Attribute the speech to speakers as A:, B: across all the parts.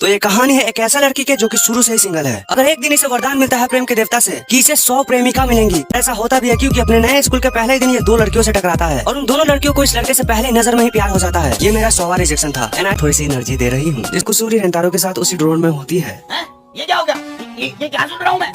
A: तो ये कहानी है एक ऐसा लड़की के जो कि शुरू से ही सिंगल है। अगर एक दिन इसे वरदान मिलता है प्रेम के देवता से कि इसे 100 प्रेमिका मिलेंगी। ऐसा होता भी है क्योंकि अपने नए स्कूल के पहले ही दिन ये 2 लड़कियों से टकराता है और उन दोनों लड़कियों को इस लड़के से पहले नजर में ही प्यार हो जाता है। ये मेरा 100वां रिजेक्शन था एंड थोड़ी सी एनर्जी दे रही हूँ जिसको सूर्य रेंतारो के साथ उसी ड्रोन में होती है।
B: ये क्या हो गया? ये क्या सुन रहा हूँ मैं?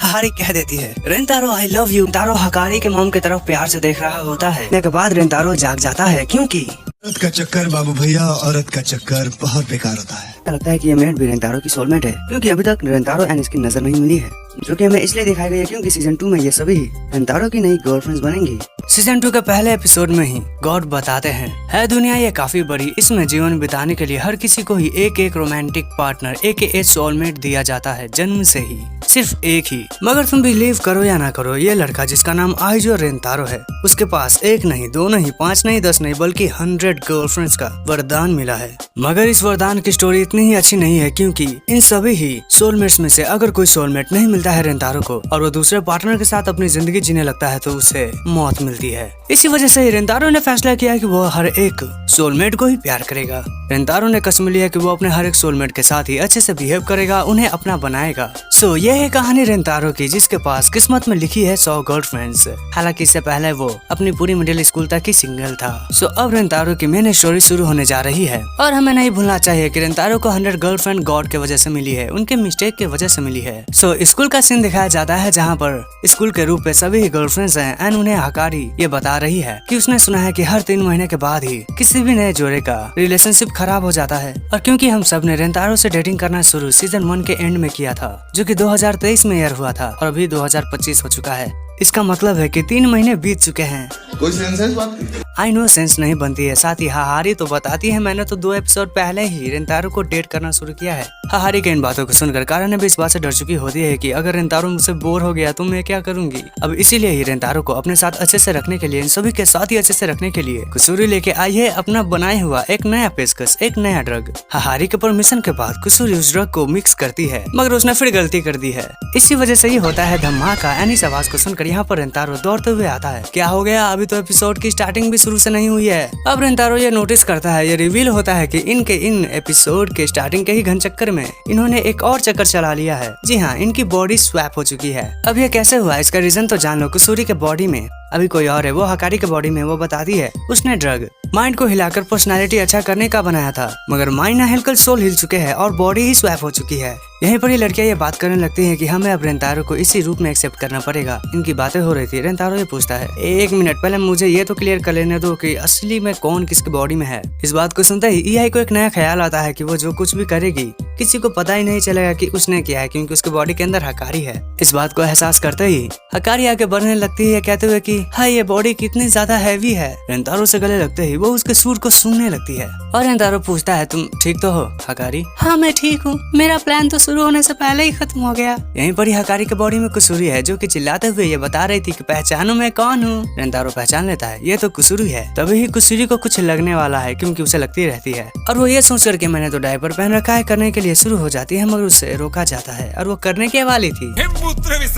A: हारी कह देती है रेंतारो आई लव यू। तारो हकारी के मॉम की तरफ प्यार से देख रहा होता है। के बाद रेंतारो जाग जाता है क्योंकि
C: औरत का चक्कर बाबू भैया, औरत का चक्कर बहुत बेकार होता है।
A: लगता है कि ये मेड भी रेंतारो की सोलमेट है क्योंकि अभी तक रेंतारो एंड इसकी नजर नहीं मिली है, जो कि हमें इसलिए दिखाई गई है क्योंकि सीजन 2 में ये सभी रेंतारो की नई गर्लफ्रेंड्स बनेंगी। सीजन 2 के पहले एपिसोड में ही गॉड बताते हैं है दुनिया ये काफी बड़ी, इसमें जीवन बिताने के लिए हर किसी को ही एक एक रोमांटिक पार्टनर एक सोलमेट दिया जाता है जन्म से ही, सिर्फ एक ही। मगर तुम बिलीव करो या ना करो, ये लड़का जिसका नाम आइजो रेंतारो है उसके पास 1 नहीं 2 नहीं 5 नहीं 10 नहीं बल्कि 100 गर्लफ्रेंड्स का वरदान मिला है। मगर इस वरदान की स्टोरी इतनी ही अच्छी नहीं है क्योंकि इन सभी ही सोलमेट्स में से अगर कोई सोलमेट नहीं मिलता है रेंतारो को और वो दूसरे पार्टनर के साथ अपनी जिंदगी जीने लगता है तो उसे मौत मिलती है। इसी वजह से रेंतारो ने फैसला किया कि वो हर एक सोलमेट को ही प्यार करेगा। रेंतारो ने कसम लिया कि वो अपने हर एक सोलमेट के साथ ही अच्छे से बिहेव करेगा, उन्हें अपना बनाएगा। सो ये है कहानी रेंतारो की जिसके पास किस्मत में लिखी है 100 गर्लफ्रेंड्स। हालांकि इससे पहले वो अपनी पूरी मिडिल स्कूल तक ही सिंगल था। सो अब रेंतारो की मेन स्टोरी शुरू होने जा रही है और हमें नहीं भूलना चाहिए कि रेंतारो को 100 गर्लफ्रेंड गॉड के वजह से मिली है, उनके मिस्टेक के वजह से मिली है। सो स्कूल का सीन दिखाया जाता है जहाँ पर स्कूल के रूप में सभी गर्लफ्रेंड्स हैं एंड उन्हें हकारी ये बता रही है कि उसने सुना है कि हर 3 महीने के बाद ही किसी भी नए जोड़े का रिलेशनशिप खराब हो जाता है। और क्योंकि हम सब ने रेंतारो से डेटिंग करना शुरू सीजन 1 के एंड में किया था जो कि 2023 में एयर हुआ था और अभी 2025 हो चुका है, इसका मतलब है कि 3 महीने बीत चुके हैं।
C: कोई सेंस है इस बात की?
A: आई नो सेंस नहीं बनती है। साथ ही हाहारी तो बताती है मैंने तो 2 एपिसोड पहले ही रेंतारो को डेट करना शुरू किया है। हाहारी के इन बातों को सुनकर कारा ने भी इस बात से डर चुकी होती है कि अगर रेंतारो मुझसे बोर हो गया तो मैं क्या करूंगी। अब इसीलिए ही रेंतारो को अपने साथ अच्छे से रखने के लिए, इन सभी के साथ ही अच्छे से रखने के लिए कुसूरी लेके आई है अपना बनाया हुआ एक नया पेशकश, एक नया ड्रग। हाहारी के परमिशन के बाद कुसूरी उस ड्रग को मिक्स करती है मगर उसने फिर गलती कर दी है। इसी वजह से ये होता है धमाका। एनी इस आवाज को सुनकर यहाँ पर रेंतारो दौड़ते हुए आता है। क्या हो गया? अभी तो एपिसोड की स्टार्टिंग भी शुरू से नहीं हुई है। अब रेंतारो ये नोटिस करता है, ये रिवील होता है कि इनके इन एपिसोड के स्टार्टिंग के ही घन चक्कर में इन्होंने एक और चक्कर चला लिया है। जी हाँ, इनकी बॉडी स्वैप हो चुकी है। अब ये कैसे हुआ इसका रीजन तो जान लो। कुसूरी के बॉडी में अभी कोई और है, वो हकारी के बॉडी में। वो बताती है उसने ड्रग माइंड को हिलाकर पर्सनालिटी अच्छा करने का बनाया था मगर माइंड ना हिलकर सोल हिल चुके हैं और बॉडी ही स्वैप हो चुकी है। यहीं पर ये लड़कियां ये बात करने लगती हैं कि हमें अब रेंतारो को इसी रूप में एक्सेप्ट करना पड़ेगा। इनकी बातें हो रही थी। रेंतारो ये पूछता है 1 मिनट पहले मुझे ये तो क्लियर कर लेने दो कि असली में कौन किसके बॉडी में है। इस बात को सुनते ही ईआई को एक नया ख्याल आता है कि वो जो कुछ भी करेगी किसी को पता ही नहीं चलेगा कि उसने किया है क्योंकि उसके बॉडी के अंदर हकारी है। इस बात को एहसास करते ही हकारी आगे बढ़ने लगती है कहते हुए कि हाँ ये बॉडी कितनी ज्यादा हैवी है। रेंतारो से गले लगते ही वो उसके सुर को सुनने लगती है और रेंतारो पूछता है तुम ठीक तो हो हकारी? हाँ मैं ठीक हूँ, मेरा प्लान तो शुरू होने से पहले ही खत्म हो गया। यहीं पर ही हकारी के बॉडी में कुसूरी है जो कि चिल्लाते हुए ये बता रही थी कि पहचानो मैं कौन हूँ। रेंतारो पहचान लेता है ये तो कुसूरी है। तभी ही कुसूरी को कुछ लगने वाला है क्योंकि उसे लगती रहती है और वो ये सोच करके मैंने तो डायपर पहन रखा है करने के लिए शुरू हो जाती है मगर उससे रोका जाता है और वो करने के वाली थी।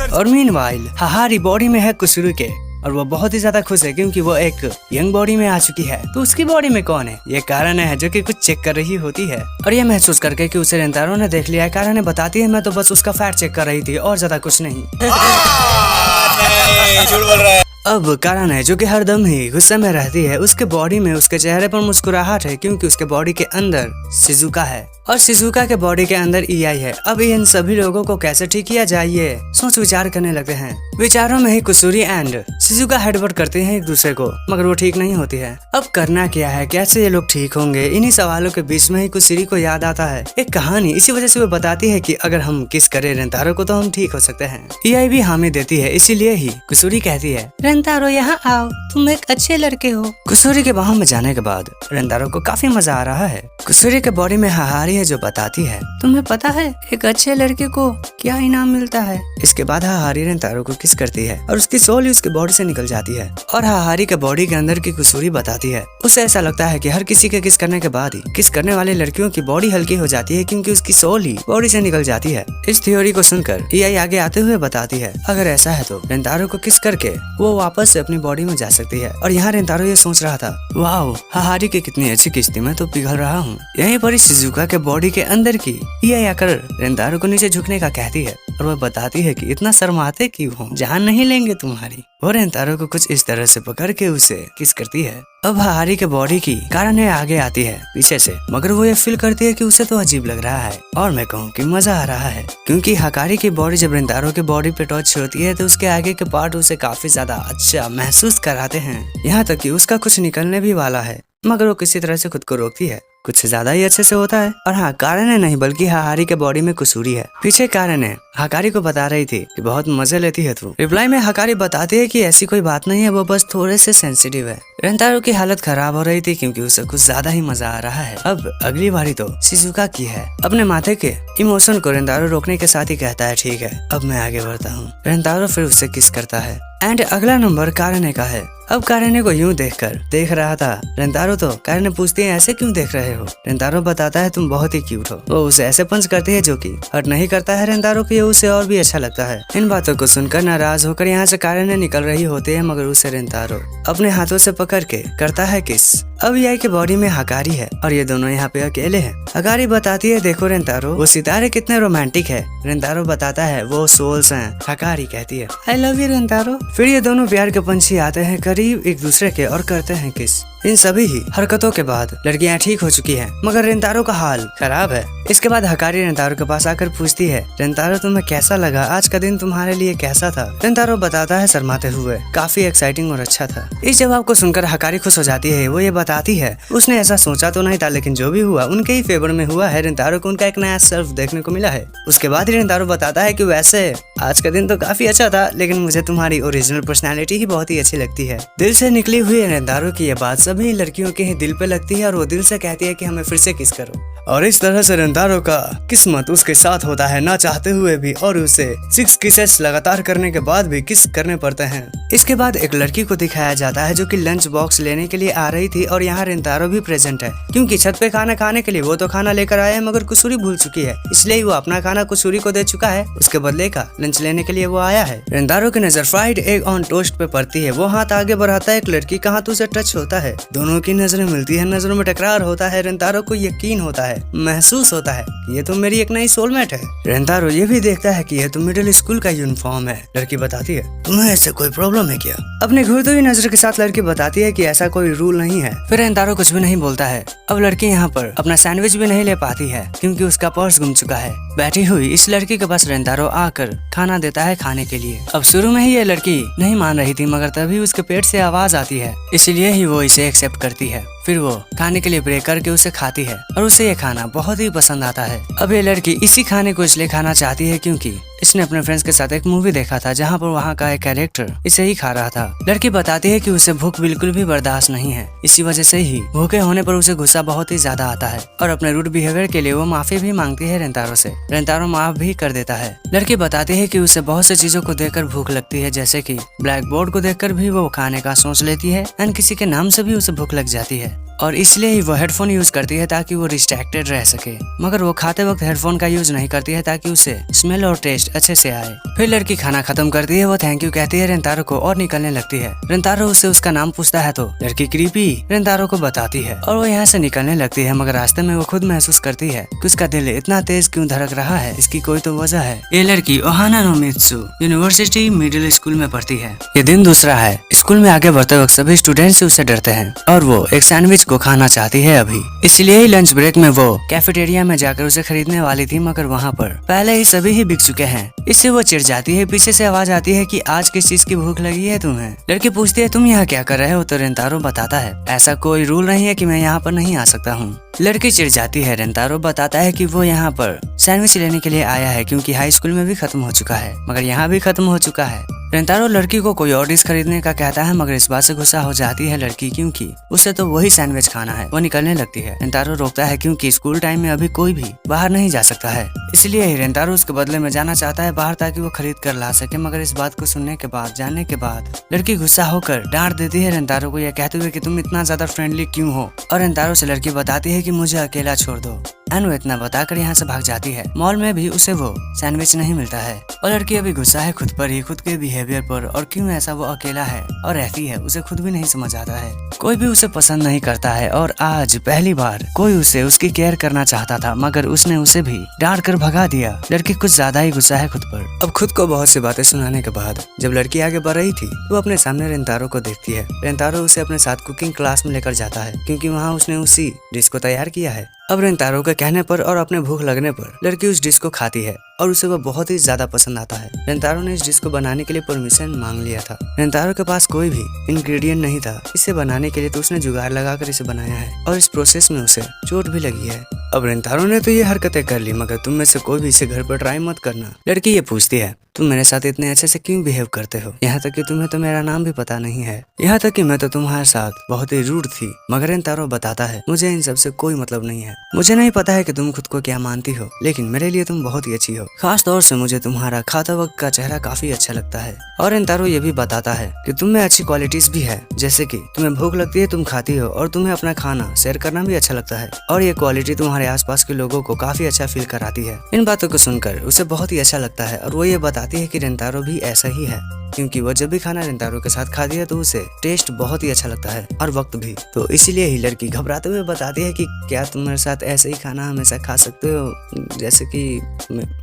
A: और मीनवाइल हाहारी बॉडी में है कुसूरी के और वो बहुत ही ज्यादा खुश है क्योंकि वो एक यंग बॉडी में आ चुकी है। तो उसकी बॉडी में कौन है? ये कारण है जो कि कुछ चेक कर रही होती है और ये महसूस करके कि उसे रेंतारो ने देख लिया है कारण ने बताती है मैं तो बस उसका फैट चेक कर रही थी और ज्यादा कुछ नहीं।
B: झूठ बोल रहा है।
A: अब कारण है जो कि हरदम ही गुस्से में रहती है। उसके बॉडी में उसके चेहरे पर मुस्कुराहट है क्योंकि उसके बॉडी के अंदर शिजुका है और शिजुका के बॉडी के अंदर ईआई है। अब इन सभी लोगों को कैसे ठीक किया जाए ये सोच विचार करने लगते हैं। विचारों में ही कुसूरी एंड शिजुका हेडबट करते हैं एक दूसरे को मगर वो ठीक नहीं होती है। अब करना क्या है, कैसे ये लोग ठीक होंगे? इन्हीं सवालों के बीच में ही कुसूरी को याद आता है एक कहानी। इसी वजह से वो बताती है कि अगर हम किस करें रेंतारो को तो हम ठीक हो सकते हैं। ईआई भी हामी देती है। इसीलिए ही कुसूरी कहती है रेंतारो यहाँ आओ, तुम एक अच्छे लड़के हो। कुसूरी के बाहों में जाने के बाद रेंतारो को काफी मजा आ रहा है। कुसूरी के बॉडी में हाहारी है जो बताती है तुम्हें पता है एक अच्छे लड़के को क्या इनाम मिलता है। इसके बाद हाहारी रेंतारो को किस करती है और उसकी सोल उसके बॉडी से निकल जाती है और हाहारी के बॉडी के अंदर की कुसूरी बताती है उसे ऐसा लगता है कि हर किसी के किस करने के बाद ही किस करने वाली लड़कियों की बॉडी हल्की हो जाती है क्योंकि उसकी सोल ही बॉडी से निकल जाती है। इस थ्योरी को सुनकर ईआई आगे आते हुए बताती है अगर ऐसा है तो रेंतारो को किस करके वो वापस से अपनी बॉडी में जा सकती है। और यहाँ रेंतारो ये सोच रहा था वाओ हाहारी की कितनी अच्छी किस्ती, मैं तो पिघल रहा हूँ। यहीं पर शिजुका के बॉडी के अंदर की ये आकर रेंतारो को नीचे झुकने का कहती है और वह बताती है कि इतना शर्माते क्यों हो, जान नहीं लेंगे तुम्हारी। वो रेंतारो को कुछ इस तरह से पकड़ के उसे किस करती है। अब हाहारी के बॉडी की कारण आगे आती है पीछे से, मगर वो ये फील करती है कि उसे तो अजीब लग रहा है और मैं कहूँ कि मजा आ रहा है, क्योंकि हाकारी की बॉडी जब रेंतारो के बॉडी पे टच होती है तो उसके आगे के पार्ट उसे काफी ज्यादा अच्छा महसूस कराते हैं। यहाँ तक कि उसका कुछ निकलने भी वाला है, मगर वो किसी तरह से खुद को रोकती है। कुछ ज्यादा ही अच्छे से होता है। और हाँ, कारण है नहीं बल्कि हाहारी के बॉडी में कुसूरी है। पीछे कारण है हाकारी को बता रही थी कि बहुत मजे लेती है तू। रिप्लाई में हाकारी बताती है कि ऐसी कोई बात नहीं है, वो बस थोड़े से सेंसिटिव है। रेंतारो की हालत खराब हो रही थी क्योंकि उसे कुछ ज्यादा ही मजा आ रहा है। अब अगली बारी तो शिजुका की है। अपने माथे के इमोशन को रेंतारो रोकने के साथ ही कहता है ठीक है अब मैं आगे बढ़ता हूँ। रेंतारो फिर उससे किस करता है। एंड अगला नंबर कारेने का है। अब कारेने को यूं देख रहा था रेंतारो तो कारेने पूछती है ऐसे क्यों देख रहे हो। रेंतारो बताता है तुम बहुत ही क्यूट हो। वो उसे ऐसे पंच करती है जो कि हर्ट नहीं करता है रेंतारो को, ये उसे और भी अच्छा लगता है। इन बातों को सुनकर नाराज होकर यहाँ से कारेने निकल रही होती है, मगर उसे रेंतारो अपने हाथों से पकड़ के करता है किस। अब याई के बॉडी में हाकारी है और ये दोनों यहाँ पे अकेले हैं। हाकारी बताती है देखो रेंतारो वो सितारे कितने रोमांटिक है। रेंतारो बताता है वो सोल्स हैं। हाकारी कहती है आई लव यू रेंतारो। फिर ये दोनों प्यार के पंछी आते हैं करीब एक दूसरे के और करते हैं किस। इन सभी ही हरकतों के बाद लड़कियां ठीक हो चुकी हैं, मगर रेंतारो का हाल खराब है। इसके बाद हाकारी रेंतारो के पास आकर पूछती है रेंतारो तुम्हें कैसा लगा, आज का दिन तुम्हारे लिए कैसा था। रेंतारो बताता है शर्माते हुए काफी एक्साइटिंग और अच्छा था। इस जवाब को सुनकर हाकारी खुश हो जाती है। वो ये बताती है उसने ऐसा सोचा तो नहीं था, लेकिन जो भी हुआ उनके ही फेवर में हुआ है। रेंतारो को उनका एक नया सेल्फ देखने को मिला है। उसके बाद रेंतारो बताता है कि वैसे आज का दिन तो काफी अच्छा था, लेकिन मुझे तुम्हारी ओरिजिनल पर्सनैलिटी ही बहुत ही अच्छी लगती है। दिल से निकली हुई रेंतारो की ये बात सभी लड़कियों के ही दिल पे लगती है और वो दिल से कहती है कि हमें फिर से किस करो। और इस तरह से रेंतारो का किस्मत उसके साथ होता है ना चाहते हुए भी, और उसे 6 किसेस लगातार करने के बाद भी किस करने पड़ते हैं। इसके बाद एक लड़की को दिखाया जाता है जो कि लंच बॉक्स लेने के लिए आ रही थी और यहाँ रेंतारो भी प्रेजेंट है, क्योंकि छत पे खाना खाने के लिए वो तो खाना लेकर आया है मगर कुसूरी भूल चुकी है, इसलिए वो अपना खाना कुसूरी को दे चुका है। उसके बदले का लंच लेने के लिए वो आया है। रेंतारो की नजर फ्राइड एग ऑन टोस्ट पे पड़ती है। वो हाथ आगे बढ़ाता है, एक लड़की का हाथ उसे टच होता है, दोनों की नजरें मिलती है, नजरों में टकरार होता है। रेंतारो को यकीन होता है, महसूस होता है ये तो मेरी एक नई सोलमेट है। रेंतारो ये भी देखता है कि ये तो मिडिल स्कूल का यूनिफॉर्म है। लड़की बताती है तुम्हें ऐसे कोई प्रॉब्लम है क्या। अपने घूरती हुई नजर के साथ लड़की बताती है कि ऐसा कोई रूल नहीं है। फिर रेंतारो कुछ भी नहीं बोलता है। अब लड़की यहाँ पर अपना सैंडविच भी नहीं ले पाती है क्योंकि उसका पर्स गुम चुका है। बैठी हुई इस लड़की के पास रेंतारो आकर खाना देता है खाने के लिए। अब शुरू में ही ये लड़की नहीं मान रही थी, मगर तभी उसके पेट से आवाज आती है, इसलिए ही वो इसे एक्सेप्ट करती है। फिर वो खाने के लिए ब्रेक करके उसे खाती है और उसे ये खाना बहुत ही पसंद आता है। अब ये लड़की इसी खाने को इसलिए खाना चाहती है क्योंकि इसने अपने फ्रेंड्स के साथ एक मूवी देखा था जहाँ पर वहाँ का एक कैरेक्टर इसे ही खा रहा था। लड़की बताती है कि उसे भूख बिल्कुल भी बर्दाश्त नहीं है, इसी वजह से ही भूखे होने पर उसे गुस्सा बहुत ही ज्यादा आता है और अपने रूड बिहेवियर के लिए वो माफी भी मांगती है रेंतारो से। रेंतारो माफ भी कर देता है। लड़की बताती है कि उसे बहुत सी चीजों को देखकर भूख लगती है, जैसे कि ब्लैक बोर्ड को देखकर भी वो खाने का सोच लेती है एंड किसी के नाम से भी उसे भूख लग जाती है और इसलिए ही वो हेडफोन यूज करती है ताकि वो डिस्ट्रैक्टेड रह सके, मगर वो खाते वक्त हेडफोन का यूज नहीं करती है ताकि उसे स्मेल और टेस्ट अच्छे से आए। फिर लड़की खाना खत्म करती है, वो थैंक यू कहती है रेंतारो को और निकलने लगती है। रेंतारो उससे उसका नाम पूछता है तो लड़की क्रीपी रेंतारो को बताती है और वो यहाँ से निकलने लगती है, मगर रास्ते में वो खुद महसूस करती है कि उसका दिल इतना तेज क्यों धड़क रहा है, इसकी कोई तो वजह है। ये लड़की Ohana no Mitsu university middle school में पढ़ती है। ये दिन दूसरा है। स्कूल में आगे बढ़ते वक्त सभी स्टूडेंट से उसे डरते हैं और वो एक सैंडविच को खाना चाहती है अभी, इसलिए ही लंच ब्रेक में वो कैफेटेरिया में जाकर उसे खरीदने वाली थी, मगर वहाँ पर पहले ही सभी ही बिक चुके हैं। इससे वो चिढ़ जाती है। पीछे से आवाज आती है कि आज किस चीज की भूख लगी है तुम्हें। लड़की पूछती है तुम यहाँ क्या कर रहे हो, तो रेंतारो बताता है ऐसा कोई रूल नहीं है कि मैं यहाँ पर नहीं आ सकता हूँ। लड़की चिढ़ जाती है। रेंतारो बताता है कि वो यहाँ पर सैंडविच लेने के लिए आया है क्योंकि हाई स्कूल में भी खत्म हो चुका है, मगर यहाँ भी खत्म हो चुका है। रेंतारो लड़की को कोई और डिश खरीदने का कहता है, मगर इस बात से गुस्सा हो जाती है लड़की क्योंकि उसे तो वही सैंडविच खाना है। वो निकलने लगती है। रेंतारो रोकता है क्योंकि स्कूल टाइम में अभी कोई भी बाहर नहीं जा सकता है। इसलिए ही रेंतारो उसके बदले में जाना चाहता है बाहर ताकि वो खरीद कर ला सके। मगर इस बात को सुनने के बाद, जानने के बाद लड़की गुस्सा होकर डांट देती है रेंतारो को, यह कहते हुए कि तुम इतना ज्यादा फ्रेंडली क्यों हो। और रेंतारो से लड़की बताती है कि मुझे अकेला छोड़ दो। एंड वो इतना बताकर यहाँ से भाग जाती है। मॉल में भी उसे वो सैंडविच नहीं मिलता है और लड़की अभी गुस्सा है खुद पर ही, खुद के बिहेवियर पर, और क्यों ऐसा वो अकेला है और रहती है उसे खुद भी नहीं समझ आता है। कोई भी उसे पसंद नहीं करता है और आज पहली बार कोई उसे उसकी केयर करना चाहता था, मगर उसने उसे भी डांट कर भगा दिया। लड़की कुछ ज्यादा ही गुस्सा है खुद पर। अब खुद को बहुत सी बातें सुनाने के बाद जब लड़की आगे बढ़ रही थी तो अपने सामने रेंतारो को देखती है। रेंतारो उसे अपने साथ कुकिंग क्लास में लेकर जाता है क्योंकि वहाँ उसने उसी डिश को तैयार किया है। अब रेंतारो के कहने पर और अपने भूख लगने पर लड़की उस डिश को खाती है और उसे वह बहुत ही ज्यादा पसंद आता है। रेंतारो ने इस डिश को बनाने के लिए परमिशन मांग लिया था। रेंतारो के पास कोई भी इंग्रेडिएंट नहीं था इसे बनाने के लिए, तो उसने जुगाड़ लगाकर इसे बनाया है और इस प्रोसेस में उसे चोट भी लगी है। अब रेंतारो ने तो ये हरकतें कर ली, मगर तुम में से कोई भी इसे घर पर ट्राई मत करना। लड़की ये पूछती है, तुम मेरे साथ इतने अच्छे से क्यों बिहेव करते हो? यहाँ तक कि तुम्हें तो मेरा नाम भी पता नहीं है। यहाँ तक कि मैं तो तुम्हारे साथ बहुत ही रूड थी। मगर रेंतारो बताता है, मुझे इन सब से कोई मतलब नहीं है। मुझे नहीं पता है कि तुम खुद को क्या मानती हो, लेकिन मेरे लिए तुम बहुत ही अच्छी हो। खास तौर से मुझे तुम्हारा खाता वक्त का चेहरा काफी अच्छा लगता है। और रेंतारो ये भी बताता है कि तुम में अच्छी क्वालिटीज भी है, जैसे कि तुम्हें भूख लगती है तुम खाती हो और तुम्हें अपना खाना शेयर करना भी अच्छा लगता है। और ये क्वालिटी तुम्हारे आसपास के लोगों को काफी अच्छा फील कराती है। इन बातों को सुनकर उसे बहुत ही अच्छा लगता है और वो ये बताती है कि रेंतारो भी ऐसा ही है, क्योंकि वो जब भी खाना रेंतारो के साथ खाती है तो उसे टेस्ट बहुत ही अच्छा लगता है और वक्त भी। तो इसीलिए ही लड़की घबराते हुए बताती है कि क्या तुम मेरे साथ ऐसे ही खाना हमेशा खा सकते हो जैसे कि